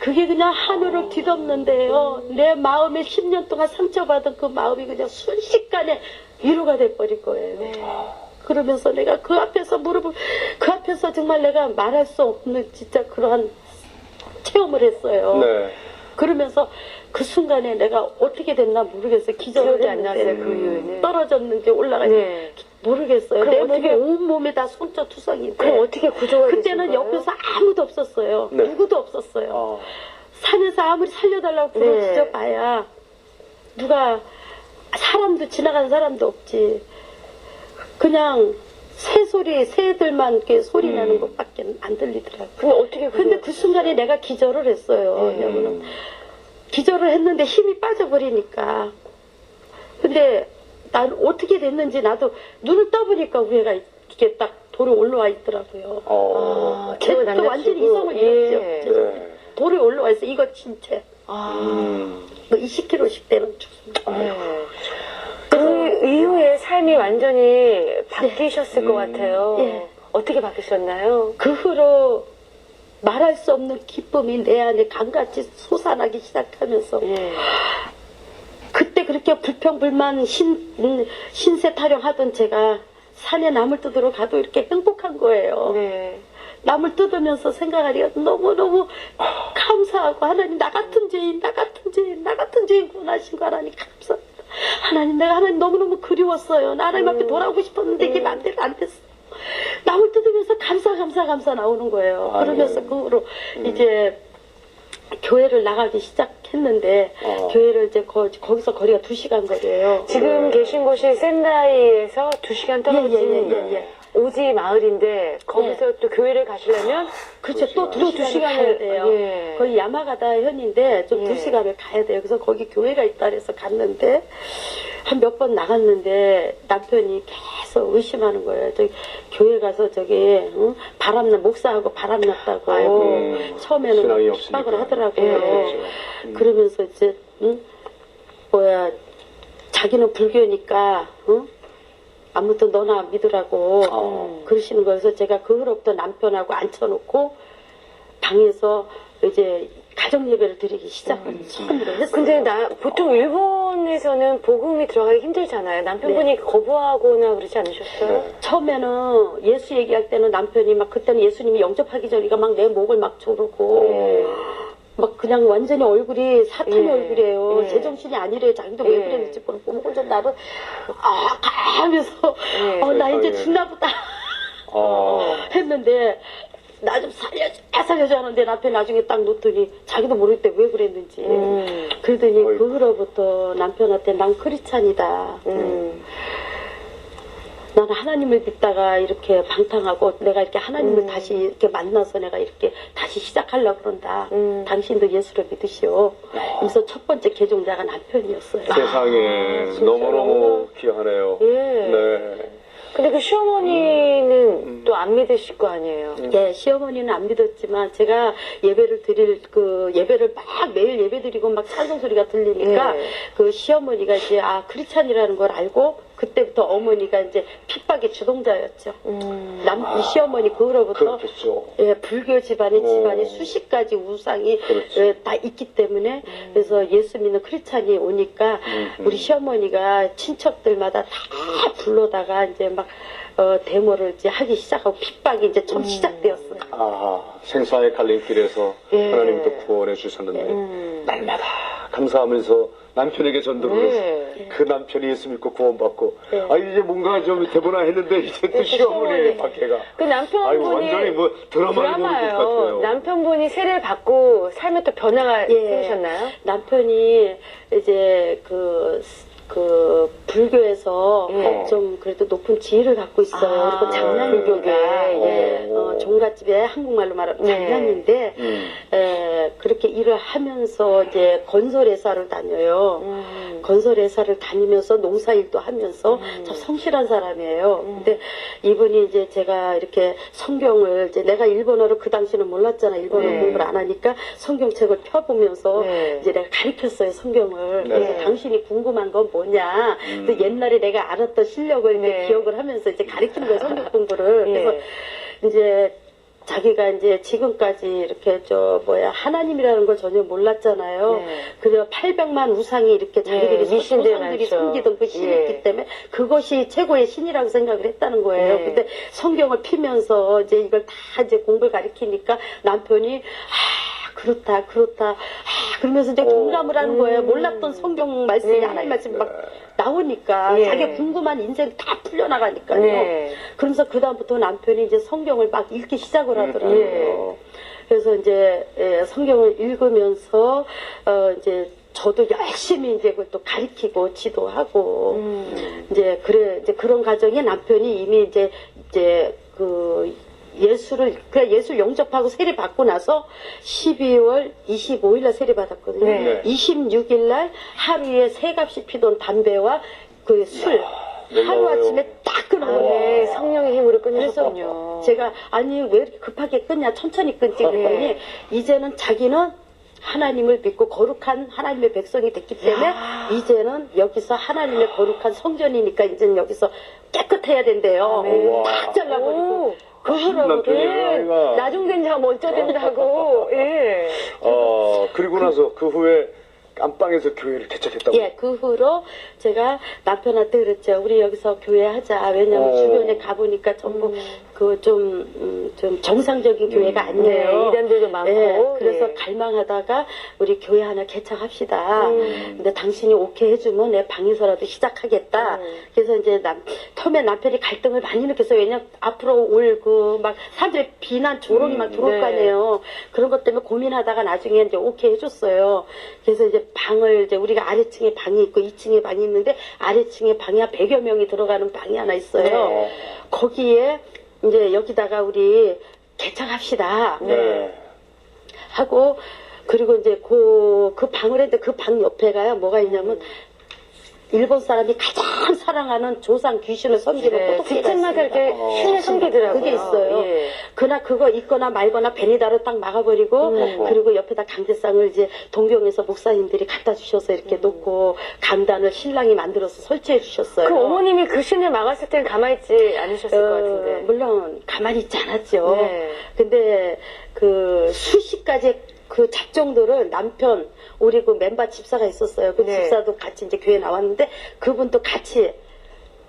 그게 그냥 하늘을 뒤덮는데요. 내 마음에 10년 동안 상처받은 그 마음이 그냥 순식간에 위로가 돼버릴 거예요. 그러면서 내가 그 앞에서 그 앞에서 정말 내가 말할 수 없는 진짜 그러한 체험을 했어요. 네. 그러면서 그 순간에 내가 어떻게 됐나 모르겠어요. 기절을 기억이 안 나세요, 했는데 그 이후에는. 떨어졌는지 올라갔는지 네. 모르겠어요. 그럼 내 어떻게- 몸에 온몸에 다 손자 투성인데 그럼 어떻게 구조가 되신 그때는 거예요? 옆에서 아무도 없었어요. 네. 누구도 없었어요. 아, 산에서 아무리 살려달라고 부르짖어 봐야 누가 사람도 지나가는 사람도 없지. 그냥 새들만 이렇게 소리 나는 것밖에 안 들리더라고요. 근데 어떻게 근데 그 순간에 내가 기절을 했어요. 왜냐면은 기절을 했는데 힘이 빠져버리니까. 근데 난 어떻게 됐는지 나도 눈을 떠보니까 위에가 이게 딱 돌에 올라와 있더라고요. 기억을 또 완전히 이성을 잃었죠. 네. 돌에 올라와 있어. 이거 진짜 아, 20kg씩 되는 중. 네. 그 이후에 삶이 완전히 바뀌셨을 것 같아요. 예. 어떻게 바뀌셨나요? 그 후로 말할 수 없는 기쁨이 내 안에 강같이 솟아나기 시작하면서 예. 그때 그렇게 불평불만 신세 타령하던 제가 산에 나물 뜯으러 가도 이렇게 행복한 거예요. 네. 나물 뜯으면서 생각하기가 너무너무 감사하고 하나님 나 같은 죄인 구원하신 거 하나님 감사합니다. 하나님 내가 하나님 너무너무 그리웠어요. 나 하나님 앞에 돌아오고 싶었는데 이게 안 됐어. 나물 뜯으면서 감사 나오는 거예요. 그러면서 그 후로 이제 교회를 나가기 시작했는데 교회를 이제 거기서 거리가 2시간 거리예요. 지금 계신 곳이 센다이에서 2시간 떨어진 예. 오지 마을인데 거기서 또 교회를 가시려면 그렇죠. 또 또 2시간을 가야 돼요. 예. 거기 야마가다 현인데 좀 2시간을 가야 돼요. 그래서 거기 교회가 있다 그래서 갔는데 한 몇 번 나갔는데 남편이 계속 의심하는 거예요. 저기 교회 가서 저기 목사하고 바람났다고 처음에는 신앙이 막 없으니까. 핍박을 하더라고요. 그렇죠. 그러면서 이제 자기는 불교니까 아무튼 너나 믿으라고 그러시는 거여서 제가 그 후로부터 남편하고 앉혀놓고 방에서 이제 가정 예배를 드리기 시작을 처음으로 했어요. 근데 보통 일본에서는 복음이 들어가기 힘들잖아요. 남편분이 거부하거나 그러지 않으셨어요? 처음에는 예수 얘기할 때는 남편이 막 그때는 예수님이 영접하기 전이가 막 내 목을 막 조르고 막 그냥 완전히 얼굴이 사탄의 얼굴이에요. 제정신이 아니래요. 자기도 왜 그랬는지 모르고 그래서 나를 하면서 나 이제 죽나 보다 했는데 나 좀 살려줘 하는데 남편 나중에 딱 놓더니 자기도 모를 때 왜 그랬는지 그러더니 그 후로부터 남편한테 난 크리스찬이다. 나는 하나님을 믿다가 이렇게 방탕하고 내가 이렇게 하나님을 다시 이렇게 만나서 내가 이렇게 다시 시작하려고 그런다. 당신도 예수를 믿으시오. 그래서 첫 번째 개종자가 남편이었어요. 세상에 너무너무 귀하네요. 예. 네. 근데 그 시어머니는 또 안 믿으실 거 아니에요? 예, 시어머니는 안 믿었지만 제가 예배를 막 매일 예배 드리고 막 찬송 소리가 들리니까 그 시어머니가 이제 크리스찬이라는 걸 알고 그때부터 어머니가 이제 핍박의 주동자였죠. 시어머니 그 후로부터 그렇겠죠. 예, 불교 집안이 수십 가지 우상이 다 있기 때문에 그래서 예수 믿는 크리스찬이 오니까 우리 시어머니가 친척들마다 다 불러다가 이제 막 데모를 이제 하기 시작하고 핍박이 이제 좀 시작되었어요. 생사의 갈림길에서 하나님도 구원해 주셨는데 날마다 감사하면서 남편에게 전도를 네. 했어요. 그 남편이 예수 믿고 구원받고 네. 아 이제 뭔가 좀 되보나 했는데 이제 또 시어머니 박해가 그 아이고 완전히 남편분이 뭐 드라마를 보는 것 같아요. 남편분이 세례를 받고 삶에 또 변화가 예. 생기셨나요? 남편이 이제 불교에서 예. 좀 그래도 높은 지위를 갖고 있어요. 아, 그리고 장남이가 불교계. 예. 종갓집에 한국말로 말하면 네. 장남인데 그렇게 일을 하면서 이제 건설회사를 다녀요. 건설회사를 다니면서 농사일도 하면서 참 성실한 사람이에요. 근데 이분이 이제 제가 이렇게 성경을 이제 내가 일본어를 그 당시는 몰랐잖아. 일본어 네. 공부를 안 하니까 성경책을 펴보면서 네. 이제 내가 가르쳤어요. 성경을. 네. 그래서 당신이 궁금한 건 뭐냐. 또 옛날에 내가 알았던 실력을 이제 네. 기억을 하면서 이제 가르치는 거예요. 성경 공부를. 예. 그래서 이제 자기가 이제 지금까지 이렇게 하나님이라는 걸 전혀 몰랐잖아요. 네. 그래서 800만 우상이 이렇게 자기들이 네, 미신들 조상들이 많죠. 섬기던 그 신이 예. 있기 때문에 그것이 최고의 신이라고 생각을 했다는 거예요. 네. 근데 성경을 피면서 이제 이걸 다 이제 공부를 가르치니까 남편이 그렇다. 그러면서 이제 공감을 하는 거예요. 몰랐던 성경 말씀이 네. 하나님 말씀이 막 나오니까 예. 자기가 궁금한 인생 다 풀려나가니까요. 네. 그러면서 그다음부터 남편이 이제 성경을 막 읽기 시작을 하더라고요. 그래서 이제 성경을 읽으면서 이제 저도 열심히 이제 그걸 또 가르치고 지도하고 이제 그런 과정에 남편이 이미 이제 예술 영접하고 세례 받고 나서 12월 25일 날 세례 받았거든요. 네. 26일 날 하루에 세 값이 피던 담배와 그 술 하루 아침에 딱 끊어버려요. 네, 성령의 힘으로 그래서 끊으셨군요. 제가 아니 왜 이렇게 급하게 끊냐 천천히 끊지 그랬더니 네. 이제는 자기는 하나님을 믿고 거룩한 하나님의 백성이 됐기 때문에 이제는 여기서 하나님의 거룩한 성전이니까 이제는 여기서 깨끗해야 된대요. 네. 딱 잘라버리고 오. 그거라고 남편이구나. 나중된 자면 어쩌된다고. 예. 그리고 나서 그 후에 안방에서 교회를 개척했다고. 예, 그 후로 제가 남편한테 그랬죠. 우리 여기서 교회 하자. 왜냐면 주변에 가보니까 전부 좀 정상적인 교회가 아니에요. 네, 이단들도 많고. 예, 그래서 예. 갈망하다가 우리 교회 하나 개척합시다. 근데 당신이 오케이 해주면 내 방에서라도 시작하겠다. 그래서 이제 처음에 남편이 갈등을 많이 느꼈어요. 왜냐면 앞으로 올 막 사람들의 비난 조롱이 막 들어올 네. 거 아니에요. 그런 것 때문에 고민하다가 나중에 이제 오케이 해줬어요. 그래서 이제 방을 이제 우리가 아래층에 방이 있고 2층에 방이 있는데 아래층에 방이 한 100여 명이 들어가는 방이 하나 있어요. 네. 거기에 이제 여기다가 우리 개척합시다. 네. 하고 그리고 이제 그 방을 했는데 그 방 옆에가요 뭐가 있냐면 일본 사람이 가장 사랑하는 조상 귀신을 섬기는 네, 호독제가 집집마다 이렇게 있습니다. 신을 섬기더라고요. 그게 있어요. 예. 그나 그거 있거나 말거나 베니다로 딱 막아버리고 그리고 옆에다 강제상을 이제 동경에서 목사님들이 갖다 주셔서 이렇게 놓고 강단을 신랑이 만들어서 설치해 주셨어요. 그 어머님이 그 신을 막았을 때는 가만히 있지 않으셨을 것 같은데. 물론 가만히 있지 않았죠. 네. 근데 그 수십 가지 그 작정들을 남편 우리 그 멤버 집사가 있었어요. 그 네. 집사도 같이 이제 교회 나왔는데 그분도 같이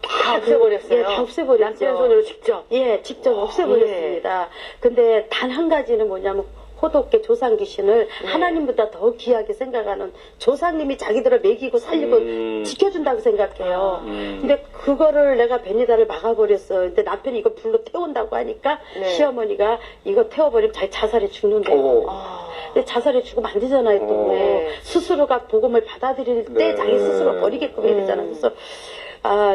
다 없애버렸어요. 예, 다 없애버렸죠. 남편 손으로 직접. 예, 직접 없애버렸습니다. 근데 단 한 가지는 뭐냐면 호독계 조상 귀신을 하나님보다 더 귀하게 생각하는 조상님이 자기들을 먹이고 살리고 지켜준다고 생각해요. 근데 그거를 내가 베니다를 막아버렸어요. 근데 남편이 이거 불로 태운다고 하니까 네. 시어머니가 이거 태워버리면 자기 자살해 죽는데요. 근데 자살해 죽으면 안 되잖아요. 또 네. 스스로가 복음을 받아들일 때 네. 자기 스스로 버리게끔 해야 되잖아요. 그래서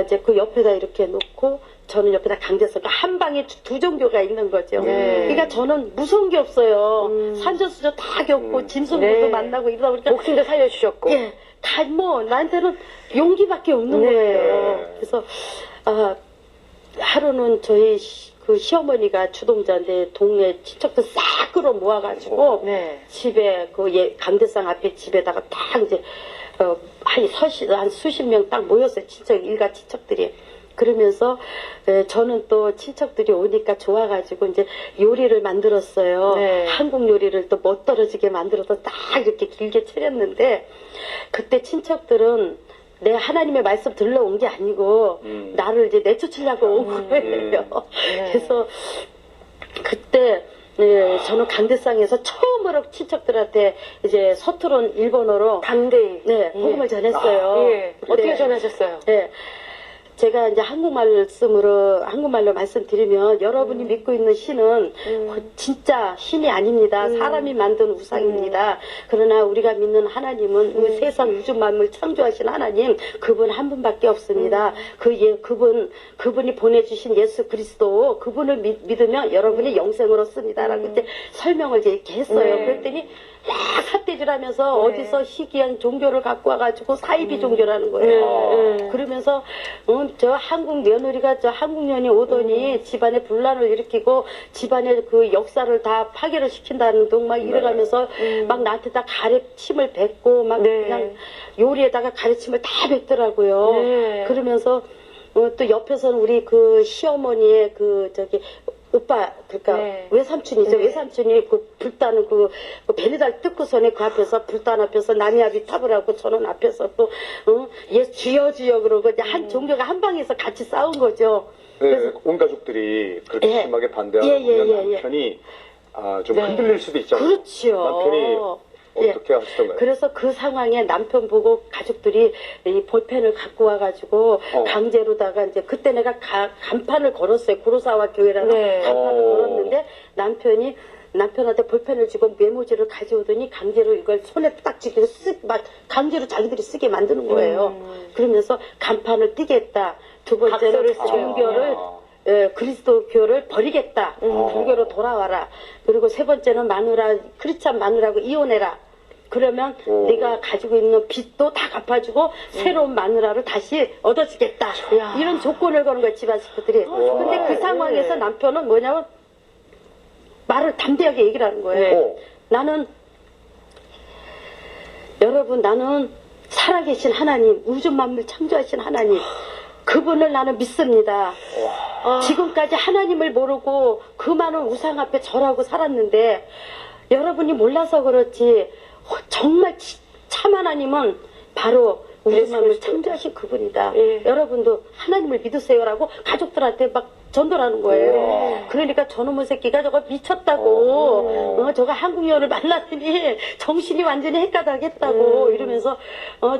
이제 그 옆에다 이렇게 놓고 저는 옆에다 강제성 한 방에 두 종교가 있는 거죠. 네. 그러니까 저는 무서운 게 없어요. 산전수전 다 겪고 짐승들도 네. 만나고 이러다 보니까 목숨도 살려주셨고. 예, 다 뭐 나한테는 용기밖에 없는 네. 거예요. 그래서 하루는 저희 그 시어머니가 주동자인데 동네 친척들 싹 끌어 모아가지고 네. 집에 그 강대상 앞에 집에다가 딱 이제 한 수십 명 딱 모였어요. 친척 일가 친척들이. 그러면서 저는 또 친척들이 오니까 좋아가지고 이제 요리를 만들었어요. 네. 한국 요리를 또 못 떨어지게 만들어서 딱 이렇게 길게 차렸는데 그때 친척들은 내 하나님의 말씀 들러온 게 아니고 나를 이제 내쫓으려고 온 거예요. 네. 그래서 그때 저는 강대상에서 처음으로 힘으로 친척들한테 이제 서투른 일본어로 담대히. 네, 예. 복음을 전했어요. 예. 어떻게 네. 전하셨어요? 네. 제가 이제 한국말로 말씀드리면 여러분이 믿고 있는 신은 진짜 신이 아닙니다. 사람이 만든 우상입니다. 그러나 우리가 믿는 하나님은 이 세상 우주 만물 창조하신 하나님 그분 한 분밖에 없습니다. 그분이 보내주신 예수 그리스도 그분을 믿으면 여러분이 영생으로 씁니다라고 이제 설명을 이렇게 했어요. 네. 그랬더니 막 삿대질하면서 어디서 희귀한 종교를 갖고 와가지고 사이비 종교라는 거예요. 그러면서 저 한국 며느리가 저 한국 년이 오더니 집안에 분란을 일으키고 집안의 그 역사를 다 파괴를 시킨다는 둥 막 이래가면서 막 나한테 다 가래침을 뱉고 막 네. 그냥 요리에다가 가래침을 다 뱉더라고요. 네. 그러면서 또 옆에서는 우리 그 시어머니의 그 저기 오빠, 그러니까 네. 외삼촌이죠. 네. 외삼촌이 그 불타는 그 베리달 뜯고서네 그 앞에서 불단 앞에서 남이 앞이 탑을 하고 저는 앞에서 또 예 주여 주여 그러고 이제 한 종교가 한 방에서 같이 싸운 거죠. 네, 온 가족들이 그렇게 예. 심하게 반대하는 예. 남편이 좀 네. 흔들릴 수도 있잖아요. 그렇죠. 남편이 예. 어떻게 하시던가요? 그래서 그 상황에 남편 보고 가족들이 이 볼펜을 갖고 와가지고 강제로다가 이제 그때 내가 간판을 걸었어요. 구로사와 교회라는 네. 간판을 걸었는데 남편한테 볼펜을 주고 메모지를 가져오더니 강제로 이걸 손에 딱 쥐고 막 강제로 자기들이 쓰게 만드는 거예요. 그러면서 간판을 띄겠다. 두 번째는 박수를 치고요. 종교를 그리스도교를 버리겠다. 불교로 돌아와라. 그리고 세 번째는 마누라 크리스찬 마누라하고 이혼해라. 그러면 네가 가지고 있는 빚도 다 갚아주고 새로운 마누라를 다시 얻어주겠다. 이런 조건을 거는 거예요, 집안 식구들이. 근데 그 상황에서 남편은 뭐냐면 말을 담대하게 얘기를 하는 거예요. 나는 살아계신 하나님, 우주 만물 창조하신 하나님, 그분을 나는 믿습니다. 지금까지 하나님을 모르고 그 많은 우상 앞에 절하고 살았는데 여러분이 몰라서 그렇지 정말 참 하나님은 바로 우주 만물 창조하신 그분이다. 여러분도 하나님을 믿으세요라고 가족들한테 막 전도를 하는 거예요. 그러니까 저놈의 새끼가 저거 미쳤다고 저거 한국년을 만났더니 정신이 완전히 헷가닥했다고 이러면서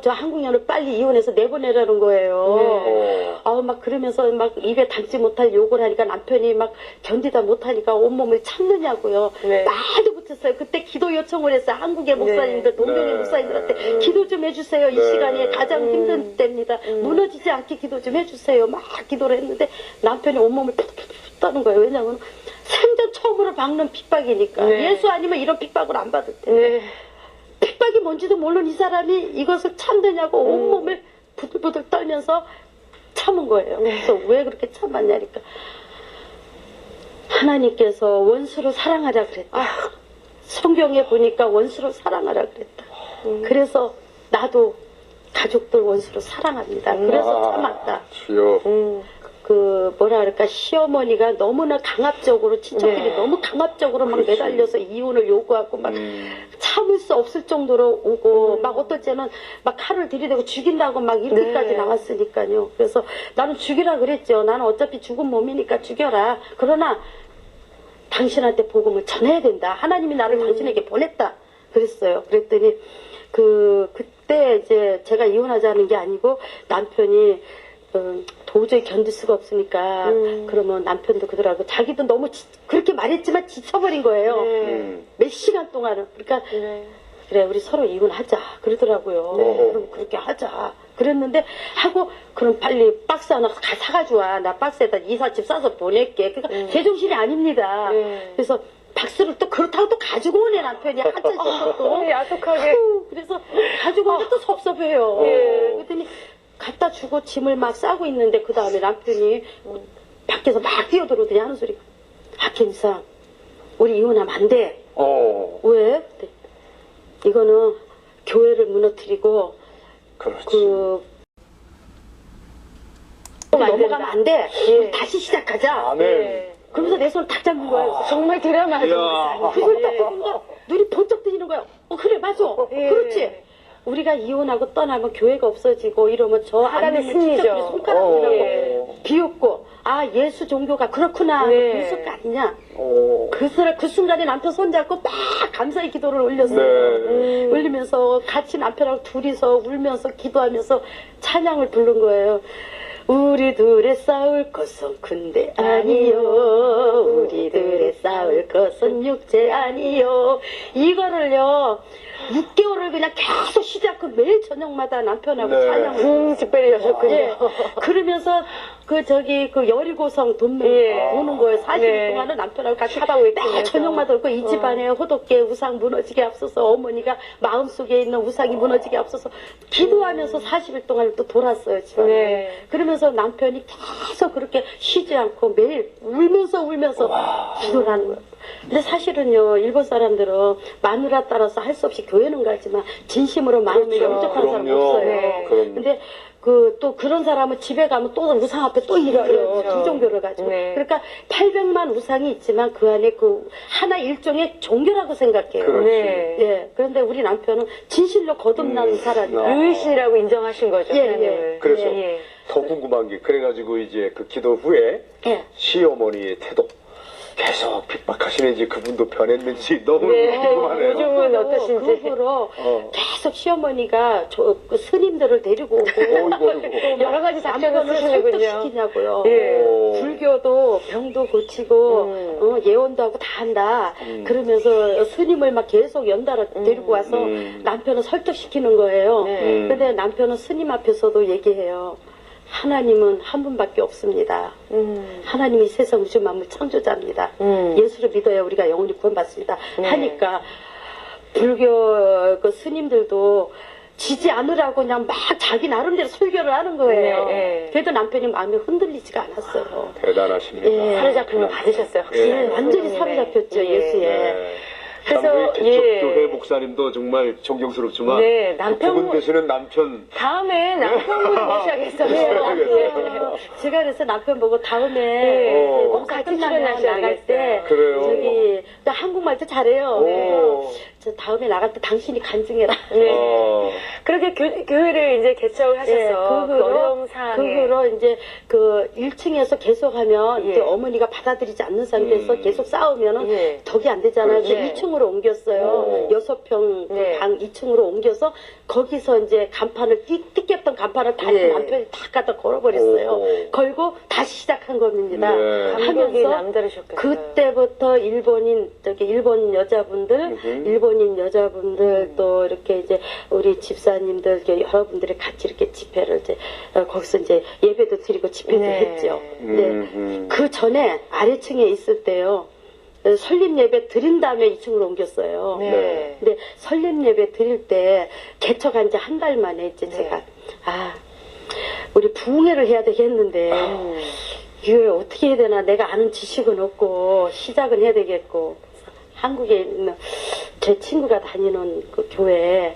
저 한국년을 빨리 이혼해서 내보내라는 거예요. 막 그러면서 막 입에 담지 못할 욕을 하니까 남편이 막 견디다 못하니까 온몸을 참느냐고요. 말도 못했어요. 그때 기도 요청을 했어요. 한국의 목사님들, 동명의 목사님들한테 기도 좀 해주세요. 이 시간에 가장 힘든 때입니다. 무너지지 않게 기도 좀 해주세요. 막 기도를 했는데 남편이 온몸을 푹 떠는 거예요. 왜냐하면 생전 처음으로 받는 핍박이니까. 예수 아니면 이런 핍박을 안 받을 때. 핍박이 뭔지도 모르는 이 사람이 이것을 참느냐고 온몸을 부들부들 떨면서 참은 거예요. 그래서 왜 그렇게 참았냐니까 하나님께서 원수를 사랑하라 그랬다. 성경에 보니까 원수를 사랑하라 그랬다. 그래서 나도 가족들 원수를 사랑합니다. 그래서 참았다. 주여. 그 뭐라 그럴까 시어머니가 너무나 강압적으로 친척들이 너무 강압적으로 막 매달려서 이혼을 요구하고 막 참을 수 없을 정도로 오고 막 어떨 때는 막 칼을 들이대고 죽인다고 막 이렇게까지 나왔으니까요. 그래서 나는 죽이라 그랬죠. 나는 어차피 죽은 몸이니까 죽여라. 그러나 당신한테 복음을 전해야 된다. 하나님이 나를 당신에게 보냈다. 그랬어요. 그랬더니 그때 이제 제가 이혼하자는 게 아니고 남편이 도저히 견딜 수가 없으니까 그러면 남편도 그러더라고. 자기도 너무 그렇게 말했지만 지쳐버린 거예요. 몇 시간 동안은. 그러니까 그래 우리 서로 이혼하자 그러더라고요. 그럼 그렇게 하자 그랬는데 하고 그럼 빨리 박스 하나 사가지고 와. 나 박스에다 이삿짐 싸서 보낼게. 그러니까 제정신이 아닙니다. 그래서 박스를 또 그렇다고 또 가지고 오네 남편이 한 잔씩 또 야속하게. 그래서 가지고 오면 또 섭섭해요. 그랬더니 갖다 주고 짐을 막 싸고 있는데 그 다음에 남편이 밖에서 막 뛰어들어오더니 하는 소리가 김상 우리 이혼하면 안 돼. 왜? 이거는 교회를 무너뜨리고 넘어가면 안 돼. 우리 다시 시작하자. 그러면서 내 손을 탁 잡는 거예요. 정말 드라마죠. 그걸 딱 보니까 눈이 번쩍 뜨이는 거예요. 그래 맞아. 그렇지. 우리가 이혼하고 떠나면 교회가 없어지고 이러면 저 하나님의 안 믿는 승리죠. 친척들이 손가락질하고 비웃고 아, 예수 종교가 그렇구나. 네. 웃을 거 아니냐. 오. 그 순간에 남편 손잡고 막 감사의 기도를 올렸어요. 네. 올리면서 같이 남편하고 둘이서 울면서 기도하면서 찬양을 부른 거예요. 우리 둘의 싸울 것은 군대 아니요. 우리 둘의 싸울 것은 육체 아니요. 이거를요. 6개월을 그냥 계속 쉬지 않고 매일 저녁마다 남편하고 네. 찬양을 집회를 여셨군요. 예. 그러면서 그 여리고성 도는 거예요. 40일 네. 동안은 남편하고 같이 하다고 매 있으면서. 저녁마다 그고 이 집안에 호독계 우상 무너지게 앞서서 어머니가 마음속에 있는 우상이 무너지게 앞서서 기도하면서 40일 동안을 또 돌았어요. 집안에. 네. 그러면서 남편이 계속 그렇게 쉬지 않고 매일 울면서 기도를 하는 거예요. 근데 사실은요, 일본 사람들은 마누라 따라서 할 수 없이 교회는 가지만 진심으로 마음이 그렇죠. 영접한 사람 그럼요. 없어요. 네. 그럼요. 근데 또 그런 사람은 집에 가면 또 우상 앞에 또 일어요. 그렇죠. 불종교를 가지고. 네. 그러니까 800만 우상이 있지만 그 안에 그 하나 일종의 종교라고 생각해요. 그렇지. 네. 예. 그런데 우리 남편은 진실로 거듭난 사람이에요. 유일신이라고 인정하신 거죠. 예, 하나님을. 그래서 예. 더 궁금한 게 그래가지고 이제 그 기도 후에 예. 시어머니의 태도 계속 픽박하시는지 그분도 변했는지 너무 네. 궁금하네요. 요즘은 어떠신지. 그 후로 계속 시어머니가 그 스님들을 데리고 오고 어이구. 여러 가지 작전을 남편을 쓰시는군요. 설득시키냐고요. 예. 불교도 병도 고치고 예언도 하고 다 한다. 그러면서 스님을 막 계속 연달아 데리고 와서 남편을 설득시키는 거예요. 네. 근데 남편은 스님 앞에서도 얘기해요. 하나님은 한 분밖에 없습니다. 하나님이 세상 우주 만물 창조자입니다. 예수를 믿어야 우리가 영원히 구원받습니다. 네. 하니까 불교 그 스님들도 지지 않으라고 그냥 막 자기 나름대로 설교를 하는 거예요. 네, 네. 그래도 남편이 마음이 흔들리지가 않았어요. 대단하십니다. 예. 사로잡힘을 받으셨어요. 예, 완전히 사로잡혔죠, 예. 예수에. 네. 그래서, 참 우리 개척교회 예. 목사님도 정말 존경스럽지만 네, 남편- 부분 되시는 남편 다음에 남편분 모셔야겠어요. 모셔야겠어요. 제가 그래서 남편 보고 다음에 네. 꼭 같이 끝나면 출연하셔야 나갈 때 되겠어요. 그래요. 저기 나 한국말도 잘해요. 오. 저 다음에 나갈 때 당신이 간증해라. 네. 어. 그렇게 교회를 이제 개척을 하셔서 그 어려움 그 상황에 후로 이제 그 1층에서 계속하면 예. 이제 어머니가 받아들이지 않는 상태에서 계속 싸우면은 예. 덕이 안 되잖아요. 그래서 네. 2층으로 옮겼어요. 오. 6평 네. 방 2층으로 옮겨서 거기서 이제 간판을 뜯겼던 간판을 다 예. 남편이 다 갖다 걸어버렸어요. 오. 걸고 다시 시작한 겁니다. 네. 감격이 하면서 남다르셨겠어요. 그때부터 일본 여자분들, 일본인 여자분들 또 이렇게 이제 우리 집사님들 이렇게 여러분들이 같이 이렇게 집회를 이제 거기서 이제 예배도 드리고 집회도 네. 했죠. 네. 그 전에 아래층에 있을 때요. 설립 예배 드린 다음에 2층으로 옮겼어요. 네. 근데 설립 예배 드릴 때 개척한 지 한 달 만에 이제 네. 제가 우리 부흥회를 해야 되겠는데 이걸 어떻게 해야 되나 내가 아는 지식은 없고 시작은 해야 되겠고 한국에 있는 제 친구가 다니는 그 교회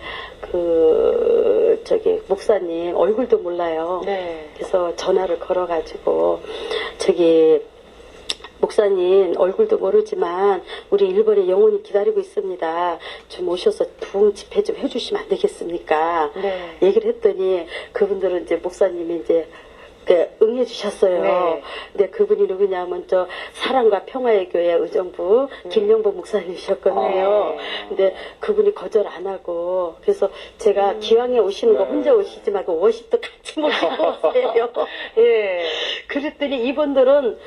목사님 얼굴도 몰라요. 네. 그래서 전화를 걸어가지고 목사님 얼굴도 모르지만 우리 일본에 영혼이 기다리고 있습니다. 좀 오셔서 부흥 집회 좀 해주시면 안 되겠습니까? 네. 얘기를 했더니 그분들은 이제 목사님이 이제 응해 주셨어요. 네. 근데 그분이 누구냐면 사랑과 평화의 교회 의정부 김영보 목사님이셨거든요. 근데 그분이 거절 안 하고 그래서 제가 기왕에 오시는 거 혼자 오시지 말고 워십도 같이 모시고 오세요. 예. 그랬더니 이분들은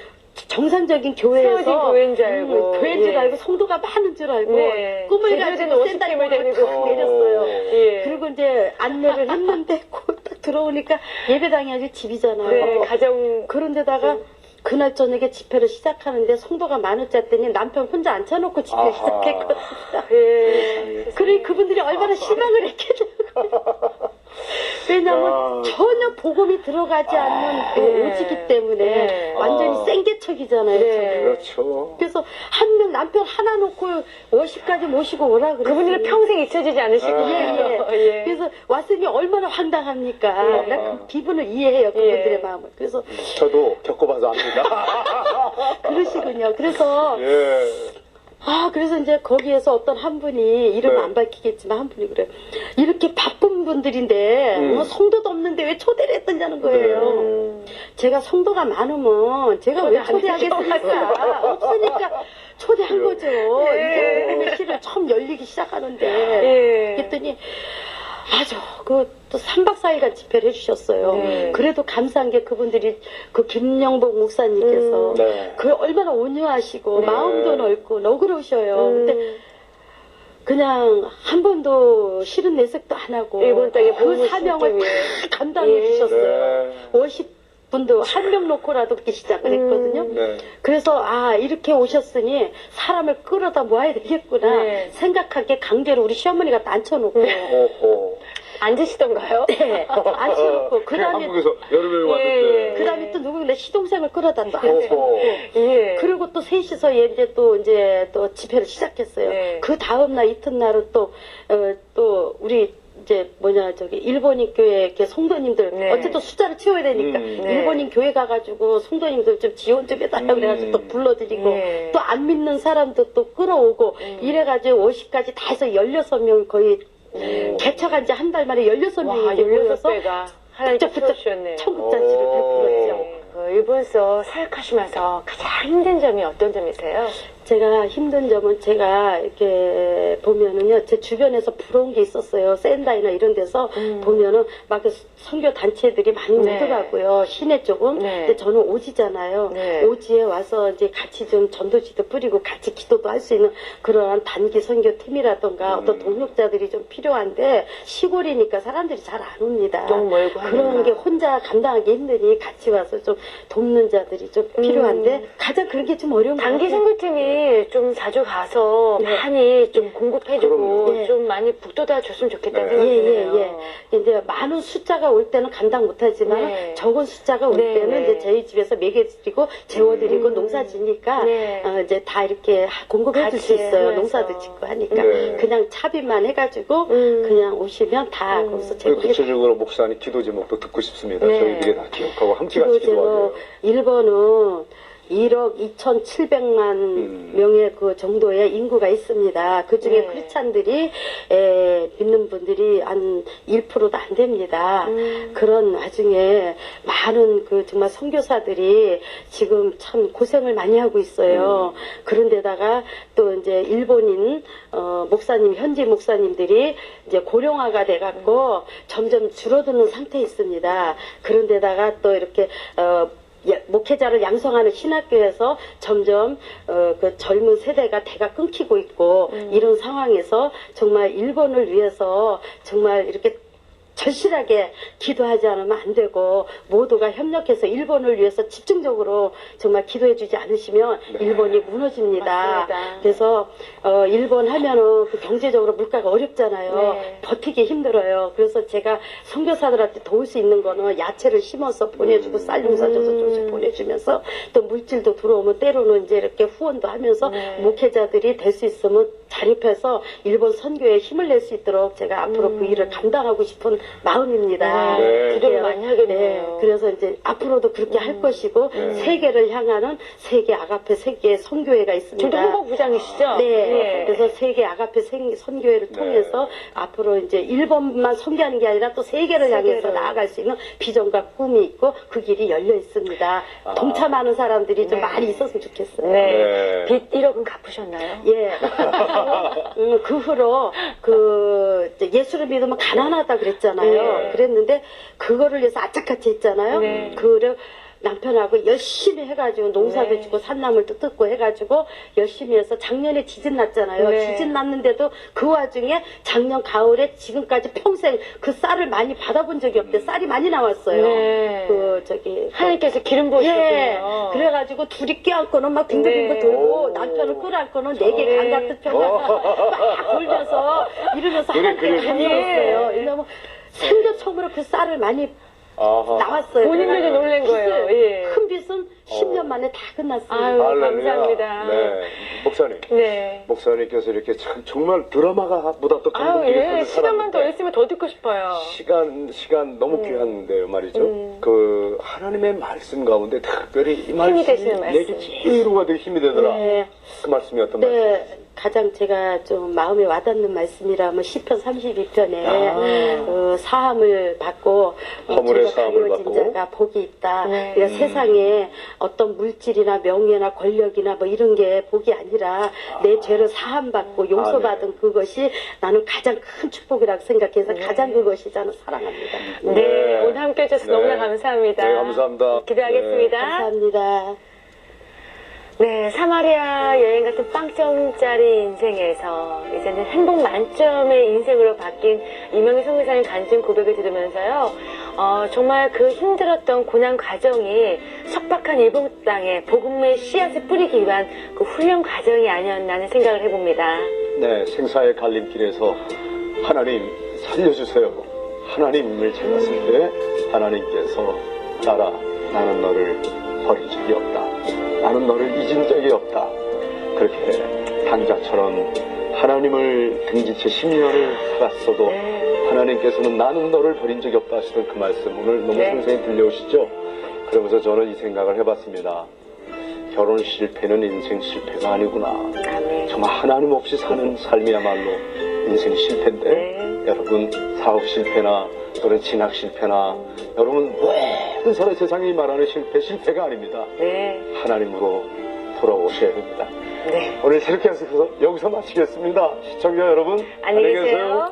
정상적인 교회에서 세워진 교회인 줄 알고. 교회인 줄 예. 알고 성도가 많은 줄 알고 네. 꿈을 제대로 가지고 된 센다리를 워십팀을 탁 데리고. 내렸어요. 예. 그리고 이제 안내를 했는데 곧 딱 들어오니까 예배당이 아주 집이잖아요. 네, 가정 그런데다가 그날 저녁에 집회를 시작하는데 성도가 많을 줄 알았더니 남편 혼자 앉혀놓고 집회 아하. 시작했거든요. 예. 그래 그분들이 얼마나 실망을 했겠냐고. 왜냐하면 야. 전혀 복음이 들어가지 않는 그 네. 오지기 때문에 네. 완전히 생개척이잖아요. 네. 그렇죠. 그래서 한 명 남편 하나 놓고 50까지 모시고 오라 그랬어요. 그분들은 평생 잊혀지지 않으실 아. 거예요. 예. 그래서 왔으니 얼마나 황당합니까? 네. 나 그 기분을 이해해요. 그분들의 예. 마음을. 그래서 저도 겪어봐서 압니다. 그러시군요. 그래서 예. 그래서 이제 거기에서 어떤 한 분이 이름 네. 안 밝히겠지만 한 분이 그래. 이렇게 바쁜 분들인데 뭐 성도도 없는데 왜 초대를 했더냐는 거예요. 제가 성도가 많으면 제가 왜 초대하겠습니까? 없으니까 초대한 거죠. 이제 복음의 실을 처음 열리기 시작하는데 그랬더니 또 3박 4일간 집회를 해주셨어요. 그래도 감사한 게 그분들이 그 김영복 목사님께서 네. 그 얼마나 온유하시고 마음도 넓고 너그러우셔요. 근데 그냥 한 번도 싫은 내색도 안 하고 일본 땅에 그 복음을 사명을 심기 다 위해. 감당해 주셨어요. 네. 워십 분도 한 명 놓고라도 그렇게 시작을 했거든요. 네. 그래서 이렇게 오셨으니 사람을 끌어다 모아야 되겠구나 네. 생각하게 강제로 우리 시어머니가 앉혀놓고 오호. 앉으시던가요? 네, 앉혀놓고 그 다음에 한국에서 여름에 왔는데. 그 다음에 또 누구 내 시동생을 끌어다 또 앉혀놓고 오호. 예. 그리고 또 셋이서 이제 또 집회를 시작했어요. 네. 그 다음 날 이튿날은 또 우리 이제 일본인 교회 이렇게 성도님들 네. 어쨌든 숫자를 채워야 되니까 네. 일본인 교회 가가지고 성도님들 좀 지원 좀 해달라고 그래가지고 또 불러드리고 네. 또 안 믿는 사람도 또 끌어오고 이래가지고 50까지 다 해서 16명 거의 개척한 지 한 달 만에 16명이 와, 이제 모여서 16배가 하나님께 풀어주셨네요. 천국잔치를 베풀었죠. 그 일본서 사역하시면서 가장 힘든 점이 어떤 점이세요? 제가 힘든 점은 제가 이렇게 보면은요, 제 주변에서 부러운 게 있었어요. 샌다이나 이런 데서 보면은 막 선교 단체들이 많이 네. 오더라고요. 시내 쪽은. 네. 근데 저는 오지잖아요. 네. 오지에 와서 이제 같이 좀 전도지도 뿌리고 같이 기도도 할 수 있는 그러한 단기 선교 팀이라던가 어떤 동력자들이 좀 필요한데 시골이니까 사람들이 잘 안 옵니다. 너무 멀고 그런 하니까. 게 혼자 감당하기 힘드니 같이 와서 좀 돕는 자들이 좀 필요한데 가장 그런 게 좀 어려운 것 단기 같아요. 선교팀이 좀 자주 가서 많이 좀 공급해주고 그럼요. 좀 많이 북돋아 줬으면 좋겠다는 네. 생각이 드네요. 이제 많은 숫자가 올 때는 감당 못하지만 네. 적은 숫자가 올 네, 때는 네. 이제 저희 집에서 먹여드리고 재워드리고 농사지니까 네. 이제 다 이렇게 공급해 줄 수 같이 있어요. 하면서. 농사도 짓고 하니까 네. 그냥 차비만 해가지고 그냥 오시면 다 거기서 그리고 제공해 구체적으로 목사님 기도 제목도 듣고 싶습니다. 네. 저희들이 다 기억하고 함께 같이 기도 기도하게요. 제목 1번은 1억 2,700만 명의 그 정도의 인구가 있습니다. 그 중에 네. 크리스찬들이 믿는 분들이 한 1%도 안 됩니다. 그런 와중에 많은 그 정말 선교사들이 지금 참 고생을 많이 하고 있어요. 그런데다가 또 이제 일본인 목사님 현지 목사님들이 이제 고령화가 돼갖고 점점 줄어드는 상태에 있습니다. 그런데다가 또 이렇게 목회자를 양성하는 신학교에서 점점 그 젊은 세대가 대가 끊기고 있고 이런 상황에서 정말 일본을 위해서 정말 이렇게 절실하게 기도하지 않으면 안 되고 모두가 협력해서 일본을 위해서 집중적으로 정말 기도해 주지 않으시면 일본이 무너집니다. 맞습니다. 그래서 일본 하면은 그 경제적으로 물가가 어렵잖아요. 네. 버티기 힘들어요. 그래서 제가 선교사들한테 도울 수 있는 거는 야채를 심어서 보내주고 쌀 농사 줘서 조금씩 보내주면서 또 물질도 들어오면 때로는 이제 이렇게 후원도 하면서 네. 목회자들이 될 수 있으면 자립해서 일본 선교에 힘을 낼 수 있도록 제가 앞으로 그 일을 감당하고 싶은 마음입니다. 네. 기도를 많이 하겠네요. 네, 그래서 이제 앞으로도 그렇게 할 것이고 세계를 향하는 세계 아가페 세계 선교회가 있습니다. 지금도 홍보부장이시죠? 네. 예. 그래서 세계 아가페 선교회를 통해서 앞으로 이제 일본만 선교하는 게 아니라 또 세계를 향해서 세계를. 나아갈 수 있는 비전과 꿈이 있고 그 길이 열려 있습니다. 동참하는 사람들이 좀 네. 많이 있었으면 좋겠어요. 네. 네. 빚 1억은 갚으셨나요? 예. 그 후로 이제 예수를 믿으면 가난하다 그랬잖아요. 네. 그랬는데 그거를 위해서 아짝같이 했잖아요. 네. 그를 남편하고 열심히 해가지고 농사도 네. 짓고 산나물도 뜯고 해가지고 열심히 해서 작년에 지진 났잖아요. 네. 지진 났는데도 그 와중에 작년 가을에 지금까지 평생 그 쌀을 많이 받아본 적이 없대. 쌀이 많이 나왔어요. 네. 하나님께서 기름 부으셨군요. 예. 그래가지고 둘이 껴안고는 막 빙글빙글 네. 돌고 남편을 끌어안고는 네개 강같은 편하고 막 돌면서 이러면서 하나님께 다녔어요. 이러면 생전 처음으로 그 쌀을 많이 아하. 나왔어요. 본인들도 놀란 거예요. 빚을, 예. 큰 빚은 10년 만에 다 끝났습니다. 아유, 할렐루야. 감사합니다. 네. 목사님. 네. 목사님께서 이렇게 참 정말 드라마가 보다 더 아유, 감동적인 예. 시간만 더 있으면 더 듣고 싶어요. 시간 너무 귀한데요, 말이죠. 그 하나님의 말씀 가운데 특별히 이 힘이 말씀이 되시는 말씀. 내게 제일로가 되게 힘이 되더라. 네. 그 말씀이 어떤 말씀? 네, 가장 제가 좀 마음에 와닿는 말씀이라면 시편 32편에 사함을 받고 허물의 제가 사함을 가려진 받고. 자가 복이 있다. 네. 그러니까 세상에 어떤 물질이나 명예나 권력이나 뭐 이런 게 복이 아니라 내 죄를 사함받고 용서받은 그것이 나는 가장 큰 축복이라고 생각해서 가장 그것이 저는 사랑합니다. 네. 오늘 함께 해주셔서 네. 너무나 감사합니다. 네, 감사합니다. 기대하겠습니다. 감사합니다. 네, 사마리아 여행 같은 빵점짜리 인생에서 이제는 행복 만점의 인생으로 바뀐 이명희 선교사님 간증 고백을 들으면서요, 정말 그 힘들었던 고난 과정이 척박한 일본 땅에 복음의 씨앗을 뿌리기 위한 그 훈련 과정이 아니었나 하는 생각을 해봅니다. 네, 생사의 갈림길에서 하나님 살려주세요. 하나님을 찾았을 때 하나님께서 딸아, 나는 너를 버린 적이 없다. 나는 너를 잊은 적이 없다. 그렇게 당자처럼 하나님을 등지채 10년을 살았어도 하나님께서는 나는 너를 버린 적이 없다 하시던 그 말씀 오늘 너무 네. 생생히 들려오시죠? 그러면서 저는 이 생각을 해봤습니다. 결혼 실패는 인생 실패가 아니구나. 아멘. 정말 하나님 없이 사는 삶이야말로 인생 실패인데 네. 여러분 사업 실패나 또는 진학 실패나 여러분 모든 사람 세상이 말하는 실패가 아닙니다. 네. 하나님으로 돌아오셔야 됩니다. 네. 오늘 새롭게 해서 여기서 마치겠습니다. 시청자 여러분 안녕히 계세요.